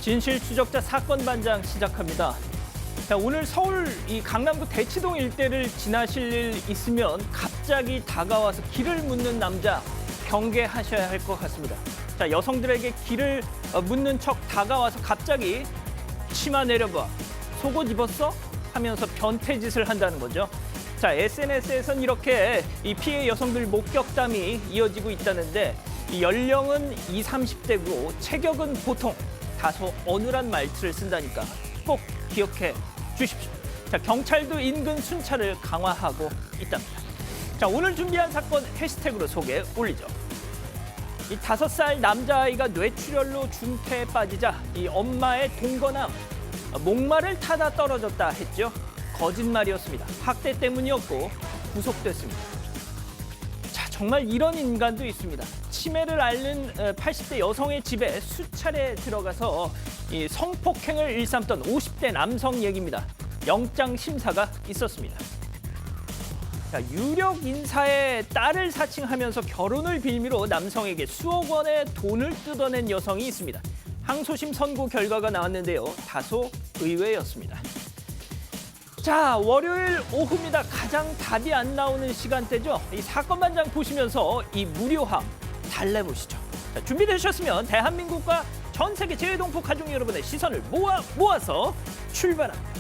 진실 추적자 사건 반장 시작합니다. 자, 오늘 서울 이 강남구 대치동 일대를 지나실 일 있으면 갑자기 다가와서 길을 묻는 남자 경계하셔야 할 것 같습니다. 자, 여성들에게 길을 묻는 척 다가와서 갑자기 치마 내려봐, 속옷 입었어? 하면서 변태짓을 한다는 거죠. 자, SNS에선 이렇게 이 피해 여성들 목격담이 이어지고 있다는데 이 연령은 20, 30대고 체격은 보통 다소 어눌한 말투를 쓴다니까 꼭 기억해 주십시오. 자, 경찰도 인근 순찰을 강화하고 있답니다. 자, 오늘 준비한 사건 해시태그로 소개 올리죠. 이 5살 남자아이가 뇌출혈로 중태에 빠지자 이 엄마의 동거남 목마를 타다 떨어졌다 했죠. 거짓말이었습니다. 학대 때문이었고 구속됐습니다. 자, 정말 이런 인간도 있습니다. 치매를 앓는 80대 여성의 집에 수차례 들어가서 이 성폭행을 일삼던 50대 남성 얘기입니다. 영장 심사가 있었습니다. 자, 유력 인사의 딸을 사칭하면서 결혼을 빌미로 남성에게 수억 원의 돈을 뜯어낸 여성이 있습니다. 항소심 선고 결과가 나왔는데요. 다소 의외였습니다. 자, 월요일 오후입니다. 가장 답이 안 나오는 시간대죠. 이 사건 반장 보시면서 이 무료함 달래보시죠. 자, 준비되셨으면 대한민국과 전 세계 재외동포 가족 여러분의 시선을 모아서 출발합니다.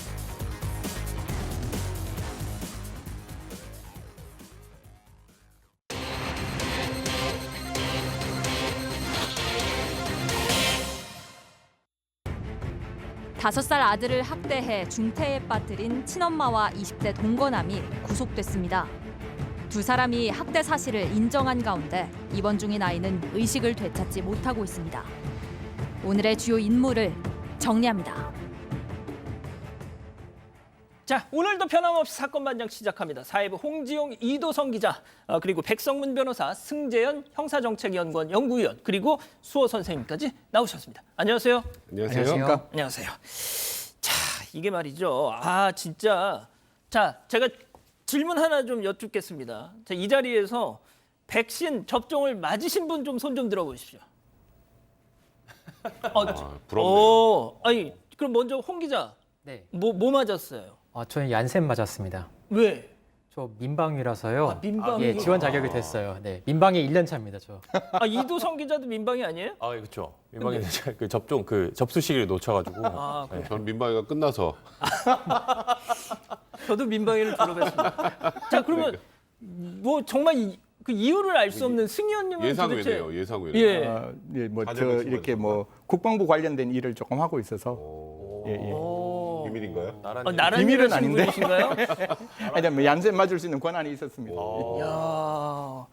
다섯 살 아들을 학대해 중태에 빠뜨린 친엄마와 20대 동거남이 구속됐습니다. 두 사람이 학대 사실을 인정한 가운데 입원 중인 아이는 의식을 되찾지 못하고 있습니다. 오늘의 주요 인물을 정리합니다. 자, 오늘도 변함없이 사건 반장 시작합니다. 사회부 홍지용, 이도성 기자, 그리고 백성문 변호사, 승재현 형사정책연구원 연구위원, 그리고 수호 선생님까지 나오셨습니다. 안녕하세요. 안녕하세요. 안녕하세요. 자, 이게 말이죠. 진짜. 자, 제가 질문 하나 좀 여쭙겠습니다. 자, 이 자리에서 백신 접종을 맞으신 분 좀 손 좀 들어보십시오. 부럽네요. 아니, 그럼 먼저 홍 기자. 네. 뭐 맞았어요? 저는 얀센 맞았습니다. 왜? 저 민방위라서요. 민방위. 예, 지원 자격이 됐어요. 네, 민방위 1년 차입니다, 저. 이도성 기자도 민방위 아니에요? 그렇죠. 민방위 그 접종 그 접수 시기를 놓쳐가지고. 그래. 전 민방위가 끝나서 저도 민방위를 졸업했습니다. 자, 그러면 뭐 정말 그 이유를 알 수 없는 승희 언님은 예상외네요. 도대체 예상외. 예. 뭐 저 과정을 이렇게 뭐 국방부 관련된 일을 조금 하고 있어서 비밀인가요? 나란 비밀은 여자친구 아닌데. 분이신가요? 아니 뭐 얀센 맞을 수 있는 권한이 있었습니다. 야,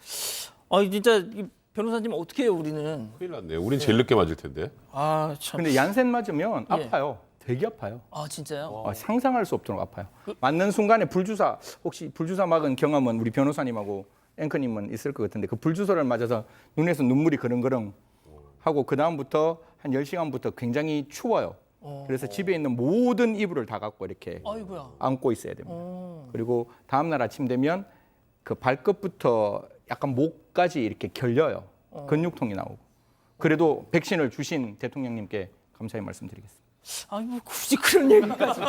진짜 이 변호사님 어떻게 해요, 우리는? 큰일 났네요. 우린 제일 늦게 맞을 텐데. 참. 근데 얀센 맞으면 예. 아파요. 되게 아파요. 진짜요? 상상할 수 없도록 아파요. 맞는 순간에 불주사, 혹시 불주사 맞은 경험은 우리 변호사님하고 앵커님은 있을 것 같은데 그 불주사를 맞아서 눈에서 눈물이 그릉그릉 하고 그 다음부터 한 10시간부터 굉장히 추워요. 그래서 집에 있는 모든 이불을 다 갖고 이렇게 아이고야. 안고 있어야 됩니다. 그리고 다음 날 아침 되면 그 발끝부터 약간 목까지 이렇게 결려요. 근육통이 나오고. 그래도 백신을 주신 대통령님께 감사의 말씀드리겠습니다. 뭐 굳이 그런 얘기까지.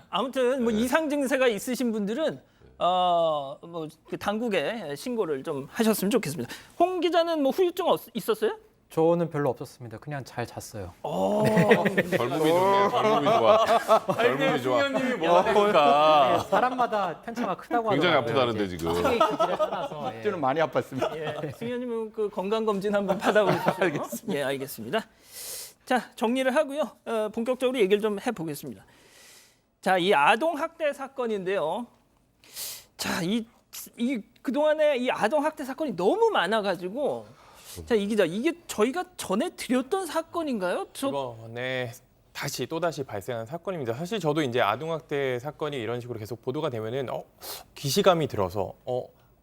아무튼 뭐 이상 증세가 있으신 분들은 뭐 그 당국에 신고를 좀 하셨으면 좋겠습니다. 홍 기자는 뭐 후유증 있었어요? 저는 별로 없었습니다. 그냥 잘 잤어요. 젊음이 좋네. 젊음이 좋아. 젊음이 좋아. 네, 사람마다 편차가 크다고 하더라고요. 굉장히 아프다는데 이제 지금. 특히 기질에 따라서. 저는 많이 아팠습니다. 승희 언님은 그 건강 검진 한번 받아보시죠. 알겠습니다. 예, 알겠습니다. 자, 정리를 하고요. 본격적으로 얘기를 좀 해보겠습니다. 자, 이 아동 학대 사건인데요. 자, 이 그동안에 이 아동 학대 사건이 너무 많아가지고, 자, 이 기자, 이게 저희가 전에 드렸던 사건인가요? 이번에 또다시 발생한 사건입니다. 사실 저도 이제 아동학대 사건이 이런 식으로 계속 보도가 되면은 기시감이 들어서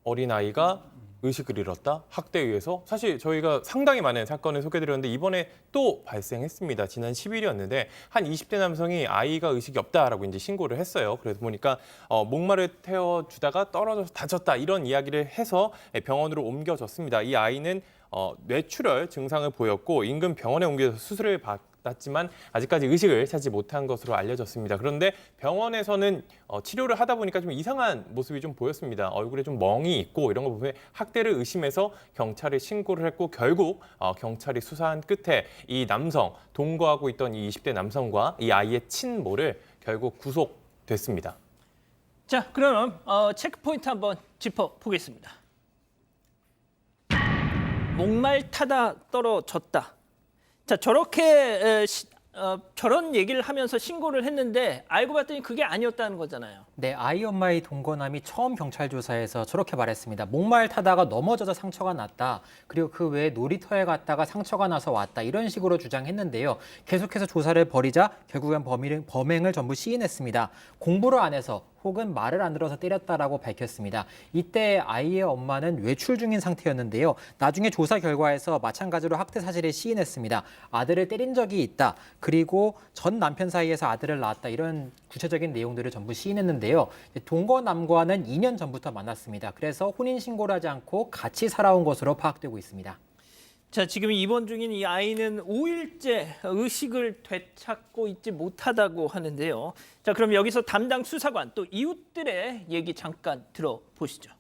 어린아이가 의식을 잃었다? 학대에 의해서? 사실 저희가 상당히 많은 사건을 소개드렸는데 이번에 또 발생했습니다. 지난 10일이었는데 한 20대 남성이 아이가 의식이 없다라고 이제 신고를 했어요. 그래서 보니까 목마를 태워주다가 떨어져서 다쳤다 이런 이야기를 해서 병원으로 옮겨졌습니다. 이 아이는 뇌출혈 증상을 보였고 인근 병원에 옮겨서 수술을 났지만 아직까지 의식을 찾지 못한 것으로 알려졌습니다. 그런데 병원에서는 치료를 하다 보니까 좀 이상한 모습이 좀 보였습니다. 얼굴에 좀 멍이 있고 이런 거 보면 학대를 의심해서 경찰에 신고를 했고 결국 경찰이 수사한 끝에 이 남성, 동거하고 있던 이 20대 남성과 이 아이의 친모를 결국 구속됐습니다. 자, 그럼 체크포인트 한번 짚어보겠습니다. 목말타다 떨어졌다. 자, 저렇게 저런 얘기를 하면서 신고를 했는데 알고 봤더니 그게 아니었다는 거잖아요. 네, 아이 엄마의 동거남이 처음 경찰 조사에서 저렇게 말했습니다. 목말 타다가 넘어져서 상처가 났다. 그리고 그 외에 놀이터에 갔다가 상처가 나서 왔다. 이런 식으로 주장했는데요. 계속해서 조사를 벌이자 결국엔 범행을 전부 시인했습니다. 공부를 안 해서 혹은 말을 안 들어서 때렸다라고 밝혔습니다. 이때 아이의 엄마는 외출 중인 상태였는데요. 나중에 조사 결과에서 마찬가지로 학대 사실을 시인했습니다. 아들을 때린 적이 있다. 그리고 전 남편 사이에서 아들을 낳았다. 이런 구체적인 내용들을 전부 시인했는데요. 동거남과는 2년 전부터 만났습니다. 그래서 혼인신고를 하지 않고 같이 살아온 것으로 파악되고 있습니다. 자, 지금 입원 중인 이 아이는 5일째 의식을 되찾고 있지 못하다고 하는데요. 자, 그럼 여기서 담당 수사관 또 이웃들의 얘기 잠깐 들어보시죠.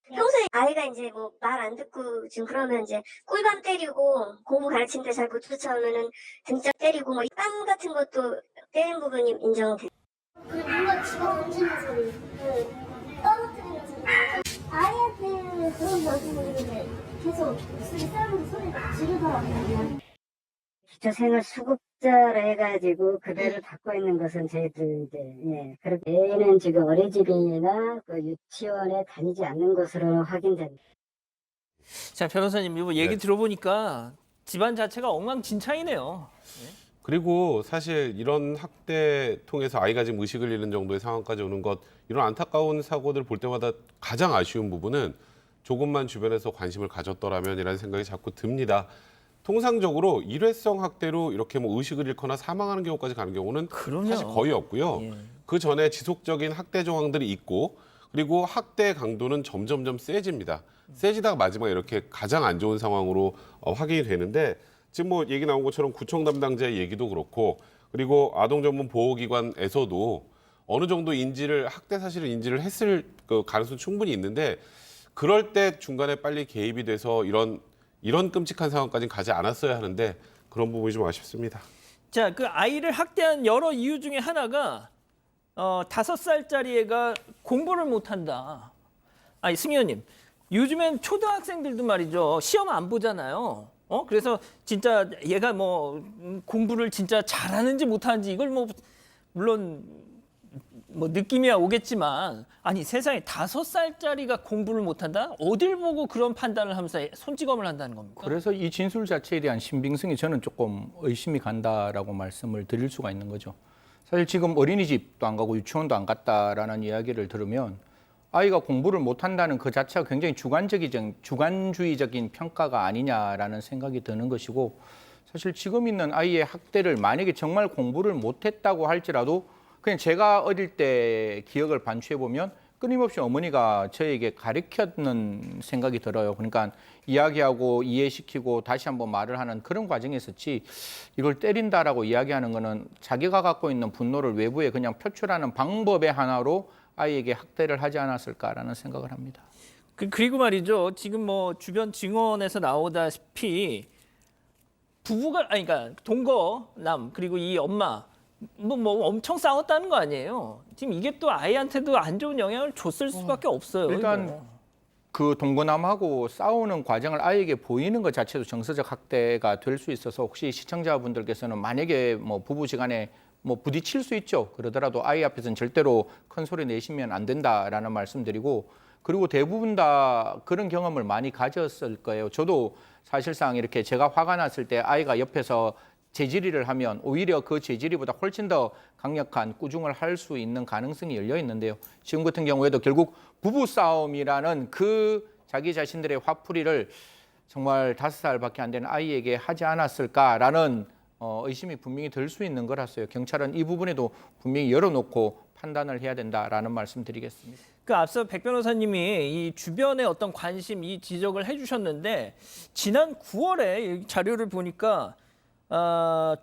평소에 아이가 이제 뭐 말 안 듣고 지금 그러면 이제 꿀밤 때리고 공부 가르치는데 잘 못 쫓아오면은 등짝 때리고 뭐 땀 같은 것도 때린 부분이 인정돼. 그리고 뭔가 집어 던지는 소리, 떨어뜨리는 소리. 아이한테 그런 말씀을 계속 쓰기 싸우는 소리가 지르더라고요. 기초생활 수급자로 해가지고 급여를 받고 있는 것은 저희들 이제 그렇게 애는 지금 어린이집이나 그 유치원에 다니지 않는 것으로 확인됩니다. 자, 변호사님 이거 얘기 네. 들어보니까 집안 자체가 엉망진창이네요. 그리고 사실 이런 학대 통해서 아이가 지금 의식을 잃는 정도의 상황까지 오는 것, 이런 안타까운 사고들 볼 때마다 가장 아쉬운 부분은 조금만 주변에서 관심을 가졌더라면이라는 생각이 자꾸 듭니다. 통상적으로 일회성 학대로 이렇게 뭐 의식을 잃거나 사망하는 경우까지 가는 경우는 그럼요. 사실 거의 없고요. 예. 그 전에 지속적인 학대 정황들이 있고, 그리고 학대 강도는 점점점 세집니다. 세지다가 마지막에 이렇게 가장 안 좋은 상황으로 확인이 되는데, 지금 뭐 얘기 나온 것처럼 구청 담당자의 얘기도 그렇고, 그리고 아동 전문 보호기관에서도 어느 정도 학대 사실을 인지를 했을 그 가능성이 충분히 있는데, 그럴 때 중간에 빨리 개입이 돼서 이런 끔찍한 상황까지는 가지 않았어야 하는데 그런 부분이 좀 아쉽습니다. 자, 그 아이를 학대한 여러 이유 중에 하나가 5살짜리 애가 공부를 못한다. 아니, 승 의원님, 요즘엔 초등학생들도 말이죠. 시험 안 보잖아요. 그래서 진짜 얘가 뭐 공부를 진짜 잘하는지 못하는지 이걸 뭐 물론 뭐 느낌이야 오겠지만, 아니 세상에 5살짜리가 공부를 못한다? 어딜 보고 그런 판단을 하면서 손찌검을 한다는 겁니까? 그래서 이 진술 자체에 대한 신빙성이 저는 조금 의심이 간다라고 말씀을 드릴 수가 있는 거죠. 사실 지금 어린이집도 안 가고 유치원도 안 갔다라는 이야기를 들으면 아이가 공부를 못한다는 그 자체가 굉장히 주관주의적인 평가가 아니냐라는 생각이 드는 것이고, 사실 지금 있는 아이의 학대를 만약에 정말 공부를 못했다고 할지라도 그냥 제가 어릴 때 기억을 반추해 보면 끊임없이 어머니가 저에게 가르쳤는 생각이 들어요. 그러니까 이야기하고 이해시키고 다시 한번 말을 하는 그런 과정이 있었지, 이걸 때린다라고 이야기하는 거는 자기가 갖고 있는 분노를 외부에 그냥 표출하는 방법의 하나로 아이에게 학대를 하지 않았을까라는 생각을 합니다. 그리고 말이죠. 지금 뭐 주변 증언에서 나오다시피 부부가, 아니 그러니까 동거남 그리고 이 엄마 뭐 엄청 싸웠다는 거 아니에요. 지금 이게 또 아이한테도 안 좋은 영향을 줬을 수밖에 없어요. 일단 이거. 그 동거남하고 싸우는 과정을 아이에게 보이는 것 자체도 정서적 학대가 될 수 있어서, 혹시 시청자분들께서는 만약에 뭐 부부지간에 뭐 부딪힐 수 있죠. 그러더라도 아이 앞에서는 절대로 큰 소리 내시면 안 된다라는 말씀드리고, 그리고 대부분 다 그런 경험을 많이 가졌을 거예요. 저도 사실상 이렇게 제가 화가 났을 때 아이가 옆에서 재질의를 하면 오히려 그 재질의보다 훨씬 더 강력한 꾸중을 할 수 있는 가능성이 열려 있는데요. 지금 같은 경우에도 결국 부부싸움이라는 그 자기 자신들의 화풀이를 정말 5살밖에 안 되는 아이에게 하지 않았을까라는 의심이 분명히 들 수 있는 거라서요. 경찰은 이 부분에도 분명히 열어놓고 판단을 해야 된다라는 말씀 드리겠습니다. 그 앞서 백 변호사님이 이 주변의 어떤 관심, 이 지적을 해주셨는데 지난 9월에 자료를 보니까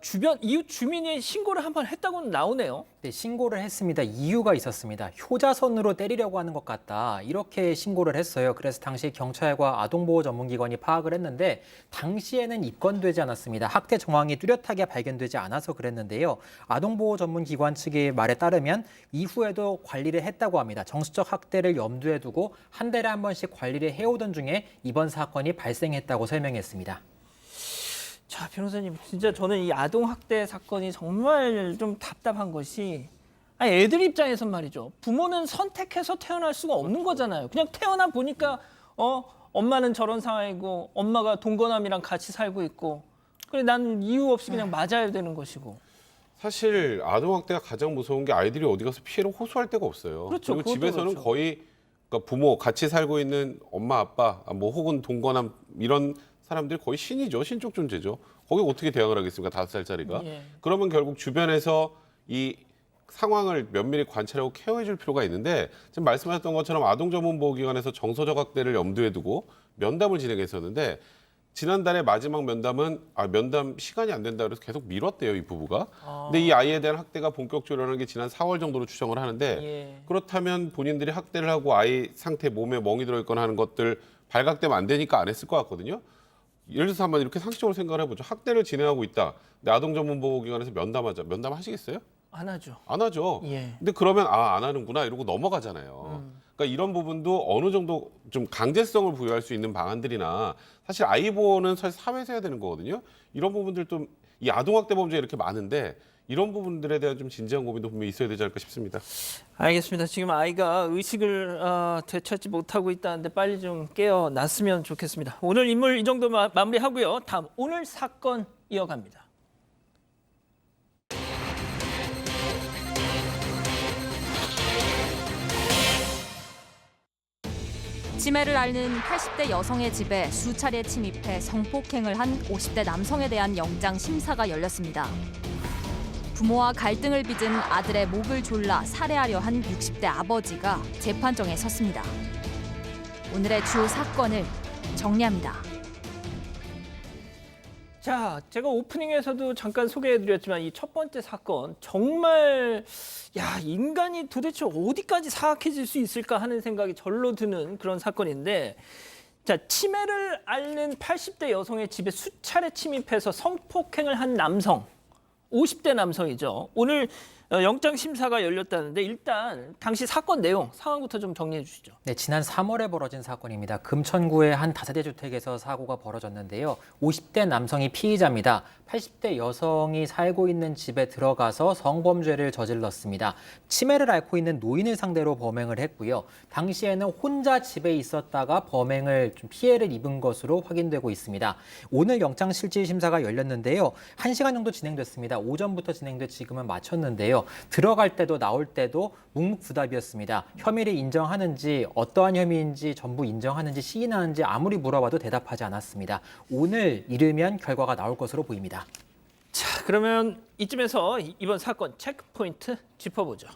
주변 이웃 주민이 신고를 한번 했다고는 나오네요. 네, 신고를 했습니다. 이유가 있었습니다. 효자손으로 때리려고 하는 것 같다. 이렇게 신고를 했어요. 그래서 당시 경찰과 아동보호 전문기관이 파악을 했는데 당시에는 입건되지 않았습니다. 학대 정황이 뚜렷하게 발견되지 않아서 그랬는데요. 아동보호 전문기관 측의 말에 따르면 이후에도 관리를 했다고 합니다. 정서적 학대를 염두에 두고 한 달에 한 번씩 관리를 해오던 중에 이번 사건이 발생했다고 설명했습니다. 자, 변호사님, 진짜 저는 이 아동 학대 사건이 정말 좀 답답한 것이 애들 입장에선 말이죠. 부모는 선택해서 태어날 수가 없는 거잖아요. 그냥 태어나 보니까 엄마는 저런 상황이고 엄마가 동거남이랑 같이 살고 있고 그래 나는 이유 없이 그냥 맞아야 되는 것이고. 사실 아동학대가 가장 무서운 게 아이들이 어디 가서 피해를 호소할 데가 없어요. 그렇죠. 그리고 그것도 집에서는 그렇죠. 거의 그러니까 부모 같이 살고 있는 엄마 아빠 뭐 혹은 동거남 이런 사람들이 거의 신이죠. 신적 존재죠. 거기 어떻게 대응을 하겠습니까? 5살짜리가. 예. 그러면 결국 주변에서 이 상황을 면밀히 관찰하고 케어해 줄 필요가 있는데 지금 말씀하셨던 것처럼 아동전문보호기관에서 정서적 학대를 염두에 두고 면담을 진행했었는데 지난달에 마지막 면담은 면담 시간이 안 된다 그래서 계속 미뤘대요, 이 부부가. 근데 이 아이에 대한 학대가 본격적으로 일어나는 게 지난 4월 정도로 추정을 하는데 예. 그렇다면 본인들이 학대를 하고 아이 상태 몸에 멍이 들어있거나 하는 것들 발각되면 안 되니까 안 했을 것 같거든요. 예를 들어서 한번 이렇게 상식적으로 생각을 해보죠. 학대를 진행하고 있다. 근데 아동전문보호기관에서 면담하자. 면담하시겠어요? 안 하죠. 안 하죠. 예. 근데 그러면 안 하는구나 이러고 넘어가잖아요. 그러니까 이런 부분도 어느 정도 좀 강제성을 부여할 수 있는 방안들이나 사실 아이 보호는 사실 사회에서 해야 되는 거거든요. 이런 부분들 좀 이 아동학대 범죄 이렇게 많은데 이런 부분들에 대한 좀 진지한 고민도 분명히 있어야 되지 않을까 싶습니다. 알겠습니다. 지금 아이가 의식을 되찾지 못하고 있다는데 빨리 좀 깨어났으면 좋겠습니다. 오늘 인물 이 정도 마무리하고요. 다음 오늘 사건 이어갑니다. 치매를 앓는 80대 여성의 집에 수차례 침입해 성폭행을 한 50대 남성에 대한 영장 심사가 열렸습니다. 부모와 갈등을 빚은 아들의 목을 졸라 살해하려 한 60대 아버지가 재판정에 섰습니다. 오늘의 주 사건을 정리합니다. 자, 제가 오프닝에서도 잠깐 소개해드렸지만 이 첫 번째 사건 정말 인간이 도대체 어디까지 사악해질 수 있을까 하는 생각이 절로 드는 그런 사건인데 자, 치매를 앓는 80대 여성의 집에 수차례 침입해서 성폭행을 한 남성, 50대 남성이죠. 오늘 영장 심사가 열렸다는데 일단 당시 사건 내용, 상황부터 좀 정리해 주시죠. 네, 지난 3월에 벌어진 사건입니다. 금천구의 한 다세대 주택에서 사고가 벌어졌는데요. 50대 남성이 피의자입니다. 80대 여성이 살고 있는 집에 들어가서 성범죄를 저질렀습니다. 치매를 앓고 있는 노인을 상대로 범행을 했고요. 당시에는 혼자 집에 있었다가 범행을 좀 피해를 입은 것으로 확인되고 있습니다. 오늘 영장실질심사가 열렸는데요. 1시간 정도 진행됐습니다. 오전부터 진행돼 지금은 마쳤는데요. 들어갈 때도 나올 때도 묵묵부답이었습니다. 혐의를 인정하는지 어떠한 혐의인지 전부 인정하는지 시인하는지 아무리 물어봐도 대답하지 않았습니다. 오늘 이르면 결과가 나올 것으로 보입니다. 자, 그러면 이쯤에서 이번 사건 체크포인트 짚어보죠.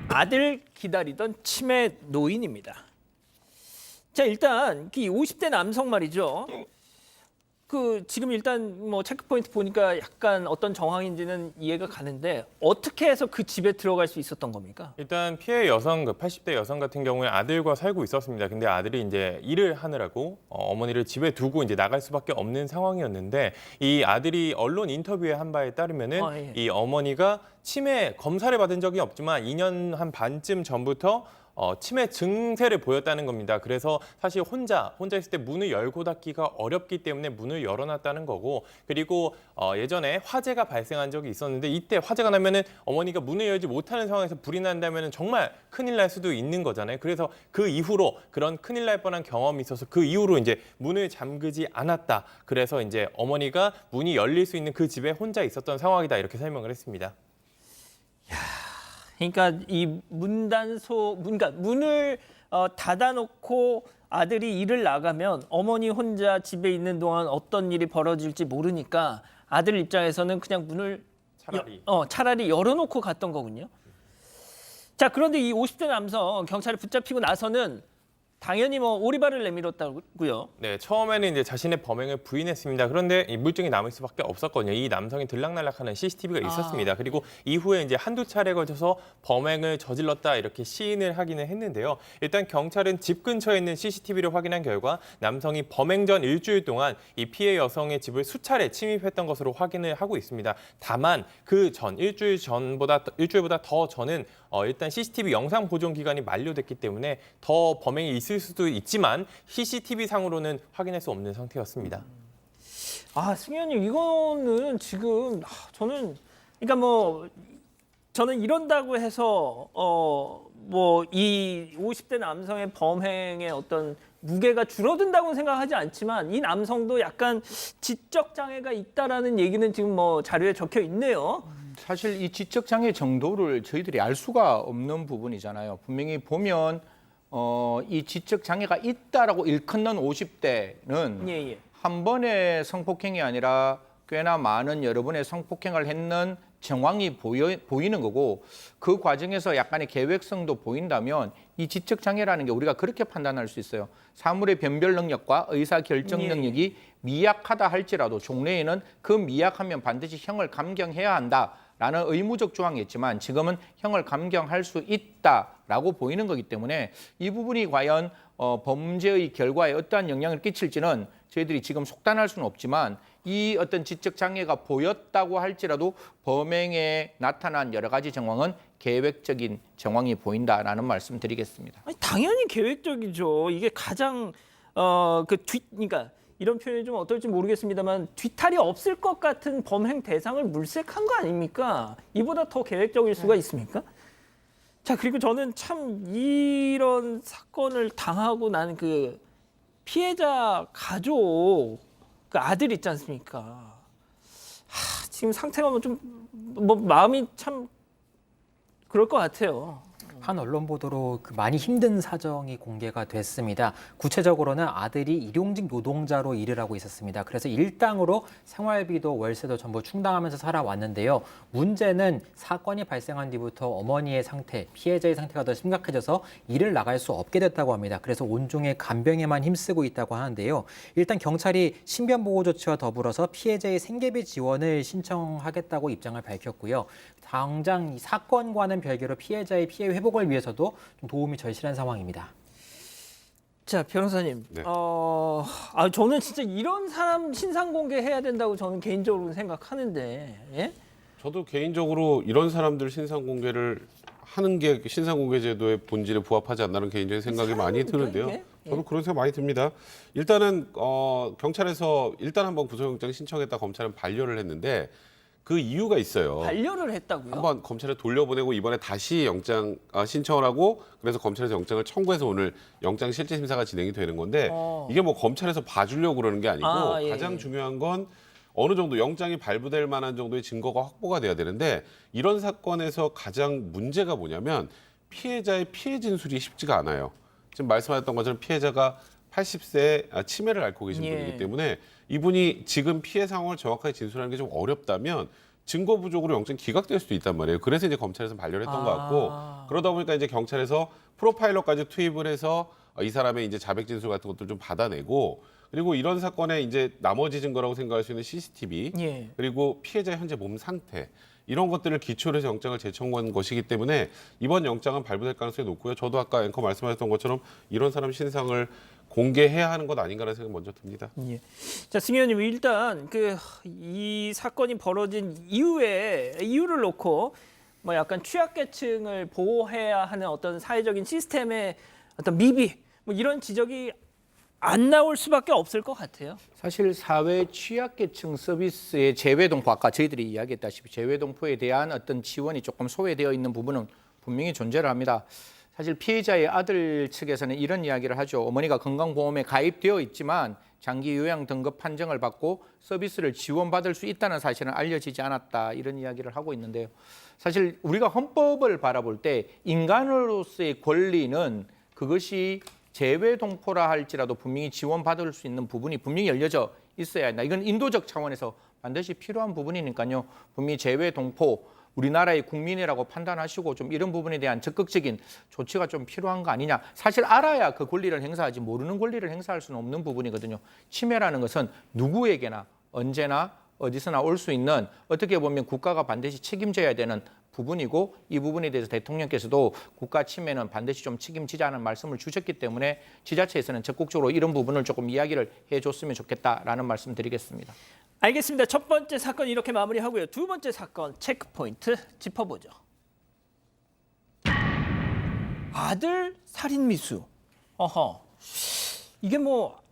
아들 기다리던 치매 노인입니다. 자, 일단 이 50대 남성 말이죠. 지금 일단 뭐 체크포인트 보니까 약간 어떤 정황인지는 이해가 가는데 어떻게 해서 그 집에 들어갈 수 있었던 겁니까? 일단 피해 여성, 80대 여성 같은 경우에 아들과 살고 있었습니다. 근데 아들이 이제 일을 하느라고 어머니를 집에 두고 이제 나갈 수밖에 없는 상황이었는데 이 아들이 언론 인터뷰에 한 바에 따르면은 예. 이 어머니가 치매 검사를 받은 적이 없지만 2년 한 반쯤 전부터 치매 증세를 보였다는 겁니다. 그래서 사실 혼자 있을 때 문을 열고 닫기가 어렵기 때문에 문을 열어놨다는 거고 그리고 예전에 화재가 발생한 적이 있었는데 이때 화재가 나면은 어머니가 문을 열지 못하는 상황에서 불이 난다면은 정말 큰일 날 수도 있는 거잖아요. 그래서 그 이후로 그런 큰일 날 뻔한 경험이 있어서 그 이후로 이제 문을 잠그지 않았다. 그래서 이제 어머니가 문이 열릴 수 있는 그 집에 혼자 있었던 상황이다. 이렇게 설명을 했습니다. 그러니까 이 문을 닫아놓고 아들이 일을 나가면 어머니 혼자 집에 있는 동안 어떤 일이 벌어질지 모르니까 아들 입장에서는 그냥 문을 차라리 열어놓고 갔던 거군요. 자, 그런데 이 50대 남성 경찰에 붙잡히고 나서는 당연히 뭐 오리발을 내밀었다고요. 네, 처음에는 이제 자신의 범행을 부인했습니다. 그런데 이 물증이 남을 수밖에 없었거든요. 이 남성이 들락날락하는 CCTV가 있었습니다. 그리고 이후에 이제 한두 차례 걸쳐서 범행을 저질렀다 이렇게 시인을 하기는 했는데요. 일단 경찰은 집 근처에 있는 CCTV를 확인한 결과 남성이 범행 전 일주일 동안 이 피해 여성의 집을 수차례 침입했던 것으로 확인을 하고 있습니다. 다만 그 전 일주일보다 더 전은 일단 CCTV 영상 보존 기간이 만료됐기 때문에 더 범행이 있을 수도 있지만 CCTV 상으로는 확인할 수 없는 상태였습니다. 아, 승현님 이거는 지금 저는 그러니까 뭐 저는 이런다고 해서 뭐 이 50대 남성의 범행의 어떤 무게가 줄어든다고는 생각하지 않지만 이 남성도 약간 지적 장애가 있다라는 얘기는 지금 뭐 자료에 적혀 있네요. 사실 이 지적 장애 정도를 저희들이 알 수가 없는 부분이잖아요. 분명히 보면 이 지적 장애가 있다라고 일컫는 50대는 예. 한 번의 성폭행이 아니라 꽤나 많은 여러 번의 성폭행을 했는 정황이 보이는 거고 그 과정에서 약간의 계획성도 보인다면 이 지적 장애라는 게 우리가 그렇게 판단할 수 있어요. 사물의 변별 능력과 의사 결정 능력이 미약하다 할지라도 종래에는 그 미약하면 반드시 형을 감경해야 한다라는 의무적 조항이 있지만 지금은 형을 감경할 수 있다라고 보이는 거기 때문에 이 부분이 과연 범죄의 결과에 어떠한 영향을 끼칠지는 저희들이 지금 속단할 수는 없지만 이 어떤 지적 장애가 보였다고 할지라도 범행에 나타난 여러 가지 정황은 계획적인 정황이 보인다라는 말씀 드리겠습니다. 아니, 당연히 계획적이죠. 이게 가장 그러니까 이런 표현이 좀 어떨지 모르겠습니다만 뒤탈이 없을 것 같은 범행 대상을 물색한 거 아닙니까? 이보다 더 계획적일 수가 있습니까? 자, 그리고 저는 참 이런 사건을 당하고 나는 그 피해자 가족 그 아들 있지 않습니까? 지금 상태가 뭐 마음이 참 그럴 것 같아요. 한 언론 보도로 그 많이 힘든 사정이 공개가 됐습니다. 구체적으로는 아들이 일용직 노동자로 일을 하고 있었습니다. 그래서 일당으로 생활비도 월세도 전부 충당하면서 살아왔는데요. 문제는 사건이 발생한 뒤부터 어머니의 상태, 피해자의 상태가 더 심각해져서 일을 나갈 수 없게 됐다고 합니다. 그래서 온종일 간병에만 힘쓰고 있다고 하는데요. 일단 경찰이 신변보호 조치와 더불어서 피해자의 생계비 지원을 신청하겠다고 입장을 밝혔고요. 당장 이 사건과는 별개로 피해자의 피해 회복을 위해서도 좀 도움이 절실한 상황입니다. 자, 변호사님. 네. 저는 진짜 이런 사람 신상 공개해야 된다고 저는 개인적으로 생각하는데. 예? 저도 개인적으로 이런 사람들 신상 공개를 하는 게 신상 공개 제도의 본질에 부합하지 않나는 개인적인 생각이 많이 드는데요. 이게? 저도 그런 생각 많이 듭니다. 일단은 경찰에서 일단 한번 구속영장 신청했다 검찰은 반려를 했는데 그 이유가 있어요. 반려를 했다고요? 한번 검찰에 돌려보내고 이번에 다시 영장 신청을 하고 그래서 검찰에서 영장을 청구해서 오늘 영장 실질 심사가 진행이 되는 건데 이게 뭐 검찰에서 봐주려고 그러는 게 아니고 예. 가장 중요한 건 어느 정도 영장이 발부될 만한 정도의 증거가 확보가 돼야 되는데 이런 사건에서 가장 문제가 뭐냐면 피해자의 피해 진술이 쉽지가 않아요. 지금 말씀하셨던 것처럼 피해자가 80세 치매를 앓고 계신 분이기 때문에 이분이 지금 피해 상황을 정확하게 진술하는 게 좀 어렵다면 증거 부족으로 영장 기각될 수도 있단 말이에요. 그래서 이제 검찰에서 반려를 했던 것 같고 그러다 보니까 이제 경찰에서 프로파일러까지 투입을 해서 이 사람의 이제 자백 진술 같은 것들 좀 받아내고 그리고 이런 사건에 이제 나머지 증거라고 생각할 수 있는 CCTV 그리고 피해자의 현재 몸 상태 이런 것들을 기초로 해서 영장을 재청구한 것이기 때문에 이번 영장은 발부될 가능성이 높고요. 저도 아까 앵커 말씀하셨던 것처럼 이런 사람 신상을 공개해야 하는 것 아닌가라는 생각이 먼저 듭니다. 예. 자, 승 의원님 일단 이 사건이 벌어진 이유를 놓고 뭐 약간 취약계층을 보호해야 하는 어떤 사회적인 시스템의 어떤 미비 뭐 이런 지적이 안 나올 수밖에 없을 것 같아요. 사실 사회 취약계층 서비스의 재외동포 아까 저희들이 이야기했다시피 재외동포에 대한 어떤 지원이 조금 소외되어 있는 부분은 분명히 존재를 합니다. 사실 피해자의 아들 측에서는 이런 이야기를 하죠. 어머니가 건강보험에 가입되어 있지만 장기 요양 등급 판정을 받고 서비스를 지원받을 수 있다는 사실은 알려지지 않았다. 이런 이야기를 하고 있는데요. 사실 우리가 헌법을 바라볼 때 인간으로서의 권리는 그것이 재외동포라 할지라도 분명히 지원받을 수 있는 부분이 분명히 열려져 있어야 한다. 이건 인도적 차원에서 반드시 필요한 부분이니까요. 분명히 재외동포 우리나라의 국민이라고 판단하시고 좀 이런 부분에 대한 적극적인 조치가 좀 필요한 거 아니냐. 사실 알아야 그 권리를 행사하지 모르는 권리를 행사할 수는 없는 부분이거든요. 치매라는 것은 누구에게나 언제나 어디서나 올 수 있는 어떻게 보면 국가가 반드시 책임져야 되는 부분이고 이 부분에 대해서 대통령께서도 국가 침해는 반드시 좀 책임지자는 말씀을 주셨기 때문에 지자체에서는 적극적으로 이런 부분을 조금 이야기를 해줬으면 좋겠다라는 말씀 드리겠습니다. 알겠습니다. 첫 번째 사건 이렇게 마무리하고요. 두 번째 사건 체크포인트 짚어보죠. 아들 살인 미수. 어허. 이게 뭐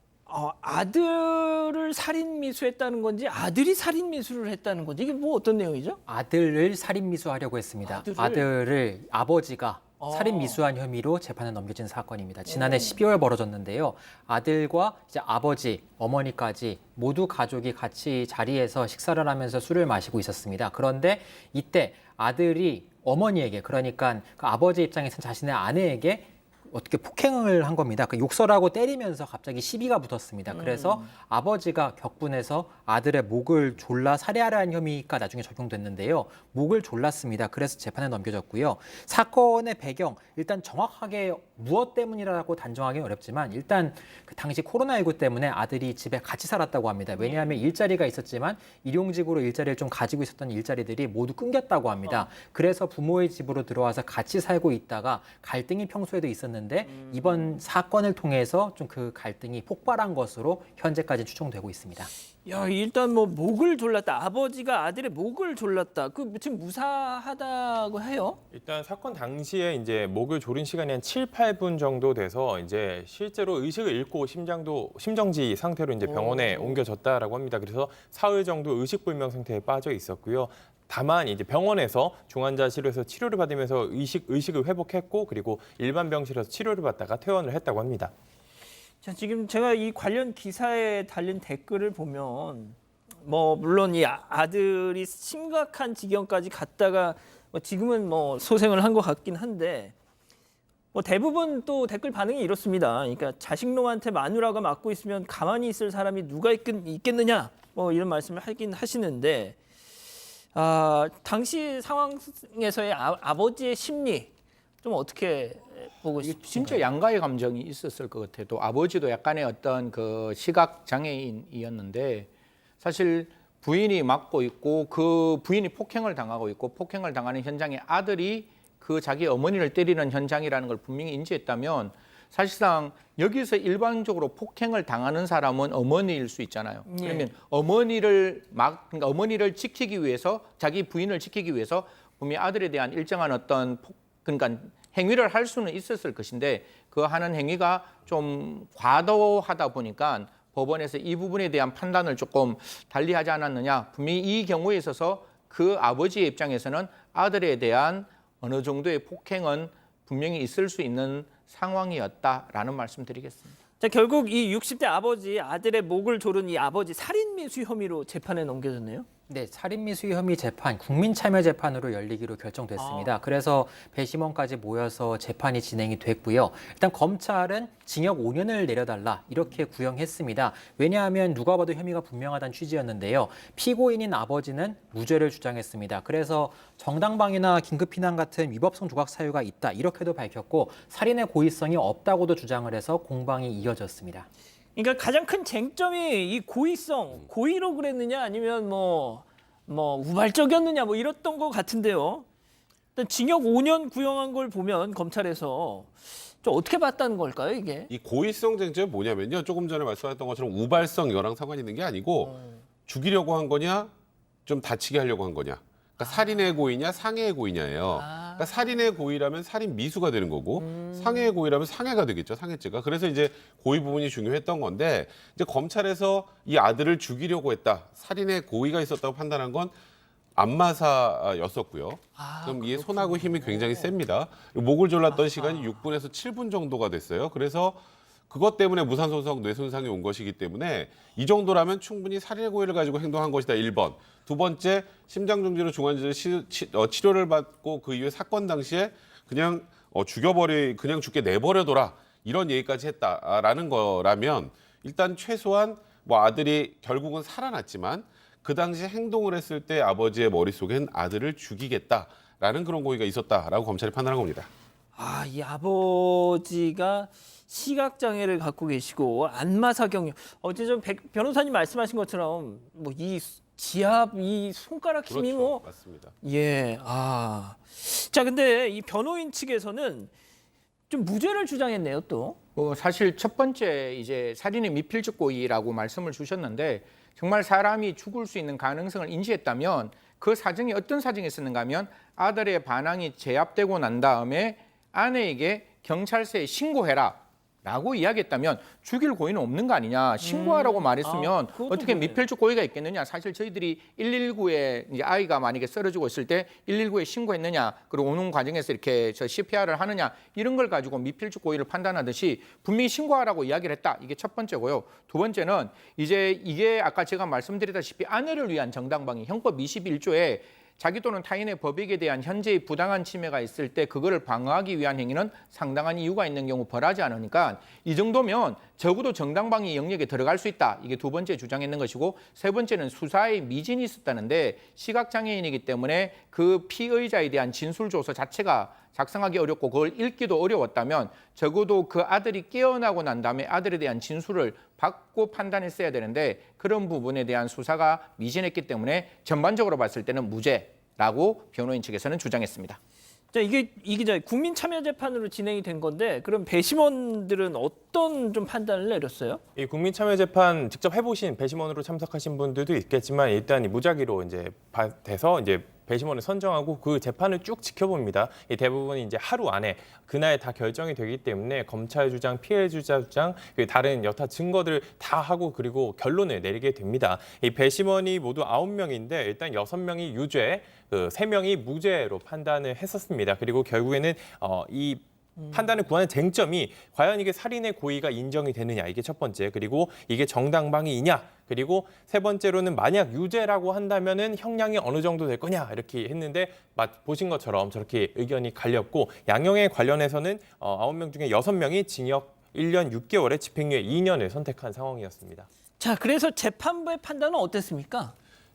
아들을 살인 미수했다는 건지 아들이 살인 미수를 했다는 건지 이게 뭐 어떤 내용이죠? 아들을 살인 미수하려고 했습니다. 아들을 아버지가 살인 미수한 혐의로 재판에 넘겨진 사건입니다. 지난해 12월 벌어졌는데요. 아들과 이제 아버지, 어머니까지 모두 가족이 같이 자리에서 식사를 하면서 술을 마시고 있었습니다. 그런데 이때 아들이 어머니에게, 그러니까 그 아버지 입장에서는 자신의 아내에게 어떻게 폭행을 한 겁니다. 그 욕설하고 때리면서 갑자기 시비가 붙었습니다. 그래서 아버지가 격분해서 아들의 목을 졸라 살해하려 한 혐의가 나중에 적용됐는데요. 목을 졸랐습니다. 그래서 재판에 넘겨졌고요. 사건의 배경, 일단 정확하게 무엇 때문이라고 단정하기는 어렵지만 일단 그 당시 코로나19 때문에 아들이 집에 같이 살았다고 합니다. 왜냐하면 일자리가 있었지만 일용직으로 일자리를 좀 가지고 있었던 일자리들이 모두 끊겼다고 합니다. 그래서 부모의 집으로 들어와서 같이 살고 있다가 갈등이 평소에도 있었는데 이번 사건을 통해서 좀 그 갈등이 폭발한 것으로 현재까지 추정되고 있습니다. 야, 일단 뭐 목을 졸랐다. 아버지가 아들의 목을 졸랐다. 그 지금 무사하다고 해요? 일단 사건 당시에 이제 목을 조른 시간이 한 7, 8분 정도 돼서 이제 실제로 의식을 잃고 심정지 상태로 이제 병원에 옮겨졌다라고 합니다. 그래서 사흘 정도 의식불명 상태에 빠져 있었고요. 다만 이제 병원에서 중환자실에서 치료를 받으면서 의식을 회복했고 그리고 일반 병실에서 치료를 받다가 퇴원을 했다고 합니다. 자, 지금 제가 이 관련 기사에 달린 댓글을 보면 뭐 물론 이 아들이 심각한 지경까지 갔다가 뭐 지금은 뭐 소생을 한 것 같긴 한데 뭐 대부분 또 댓글 반응이 이렇습니다. 그러니까 자식놈한테 마누라가 맞고 있으면 가만히 있을 사람이 누가 있겠느냐 뭐 이런 말씀을 하긴 하시는데 당시 상황에서의 아버지의 심리 좀 어떻게 보고 싶으신가요? 진짜 양가의 감정이 있었을 것 같아요. 또 아버지도 약간의 어떤 그 시각 장애인이었는데 사실 부인이 맞고 있고 그 부인이 폭행을 당하고 있고 폭행을 당하는 현장에 아들이 그 자기 어머니를 때리는 현장이라는 걸 분명히 인지했다면 사실상 여기서 일반적으로 폭행을 당하는 사람은 어머니일 수 있잖아요. 그러면 그러니까 어머니를 지키기 위해서 자기 부인을 지키기 위해서 분명히 아들에 대한 일정한 어떤 그러니까 행위를 할 수는 있었을 것인데 그 하는 행위가 좀 과도하다 보니까 법원에서 이 부분에 대한 판단을 조금 달리하지 않았느냐. 분명히 이 경우에 있어서 그 아버지의 입장에서는 아들에 대한 어느 정도의 폭행은 분명히 있을 수 있는 상황이었다라는 말씀드리겠습니다. 자, 결국 이 60대 아버지 아들의 목을 조른 이 아버지 살인 미수 혐의로 재판에 넘겨졌네요. 네, 살인미수 혐의 재판, 국민참여재판으로 열리기로 결정됐습니다. 그래서 배심원까지 모여서 재판이 진행이 됐고요. 일단 검찰은 징역 5년을 내려달라 이렇게 구형했습니다. 왜냐하면 누가 봐도 혐의가 분명하다는 취지였는데요. 피고인인 아버지는 무죄를 주장했습니다. 그래서 정당방위나 긴급피난 같은 위법성 조각 사유가 있다 이렇게도 밝혔고 살인의 고의성이 없다고도 주장을 해서 공방이 이어졌습니다. 그러니까 가장 큰 쟁점이 이 고의성, 고의로 그랬느냐 아니면 뭐 우발적이었느냐 뭐 이랬던 것 같은데요. 일단 징역 5년 구형한 걸 보면 검찰에서 좀 어떻게 봤다는 걸까요, 이게? 이 고의성 쟁점이 뭐냐면요. 조금 전에 말씀하셨던 것처럼 우발성 이거랑 상관이 있는 게 아니고 죽이려고 한 거냐, 좀 다치게 하려고 한 거냐. 그러니까 살인의 고의냐, 상해의 고의냐예요. 그러니까 살인의 고의라면 살인 미수가 되는 거고 상해의 고의라면 상해가 되겠죠, 상해죄가. 그래서 이제 고의 부분이 중요했던 건데 이제 검찰에서 이 아들을 죽이려고 했다, 살인의 고의가 있었다고 판단한 건 안마사였었고요. 그럼 이게 손하고 힘이 굉장히 셉니다. 목을 졸랐던 시간이 6분에서 7분 정도가 됐어요. 그래서 그것 때문에 무산소성 뇌손상이 온 것이기 때문에 이 정도라면 충분히 살인의 고의를 가지고 행동한 것이다. 1번. 두 번째, 심장중지로 중환자실 치료를 받고 그 이후에 사건 당시에 그냥 그냥 죽게 내버려둬라. 이런 얘기까지 했다라는 거라면 일단 최소한 뭐 아들이 결국은 살아났지만 그 당시 행동을 했을 때 아버지의 머릿속엔 아들을 죽이겠다라는 그런 고의가 있었다라고 검찰이 판단한 겁니다. 아, 이 아버지가 시각장애를 갖고 계시고 안마사경염. 어제 좀 변호사님 말씀하신 것처럼 뭐 이 지압, 이 손가락 힘이 그렇죠. 뭐 맞습니다. 예, 아. 자, 근데 이 변호인 측에서는 좀 무죄를 주장했네요, 또. 사실 첫 번째 이제 살인의 미필적 고의라고 말씀을 주셨는데 정말 사람이 죽을 수 있는 가능성을 인지했다면 그 사정이 어떤 사정이 있었는가 하면 아들의 반항이 제압되고 난 다음에 아내에게 경찰서에 신고해라 라고 이야기했다면 죽일 고의는 없는 거 아니냐. 신고하라고 말했으면 그것도 어떻게 그러네. 미필적 고의가 있겠느냐. 사실 저희들이 119에 이제 아이가 만약에 쓰러지고 있을 때 119에 신고했느냐. 그리고 오는 과정에서 이렇게 CPR을 하느냐. 이런 걸 가지고 미필적 고의를 판단하듯이 분명히 신고하라고 이야기를 했다. 이게 첫 번째고요. 두 번째는 이제 이게 아까 제가 말씀드렸다시피 아내를 위한 정당방위 형법 21조에 자기 또는 타인의 법익에 대한 현재의 부당한 침해가 있을 때 그거를 방어하기 위한 행위는 상당한 이유가 있는 경우 벌하지 않으니까 이 정도면 적어도 정당방위 영역에 들어갈 수 있다. 이게 두 번째 주장했는 것이고 세 번째는 수사에 미진이 있었다는데 시각장애인이기 때문에 그 피의자에 대한 진술조서 자체가 작성하기 어렵고 그걸 읽기도 어려웠다면 적어도 그 아들이 깨어나고 난 다음에 아들에 대한 진술을 받고 판단했어야 되는데 그런 부분에 대한 수사가 미진했기 때문에 전반적으로 봤을 때는 무죄라고 변호인 측에서는 주장했습니다. 자, 이게 이 기자 국민참여재판으로 진행이 된 건데 그럼 배심원들은 어떤 좀 판단을 내렸어요? 이 국민참여재판 직접 해보신 배심원으로 참석하신 분들도 있겠지만 일단 이 무작위로 이제 돼서 이제 배심원을 선정하고 그 재판을 쭉 지켜봅니다. 이 대부분이 이제 하루 안에 그날 다 결정이 되기 때문에 검찰 주장, 피해자 주장, 다른 여타 증거들 다 하고 그리고 결론을 내리게 됩니다. 이 배심원이 모두 9명인데 일단 6명이 유죄, 3명이 무죄로 판단을 했었습니다. 그리고 결국에는 이 판단을 구하는 쟁점이 과연 이게 살인의 고의가 인정이 되느냐 이게 첫 번째 그리고 이게 정당방위이냐 그리고 세 번째로는 만약 유죄라고 한다면은 형량이 어느 정도 될 거냐 이렇게 했는데 보신 것처럼 저렇게 의견이 갈렸고 양형에 관련해서는 9명 중에 6명이 징역 1년 6개월에 집행유예 2년을 선택한 상황이었습니다. 자, 그래서 재판부의 판단은 어땠습니까?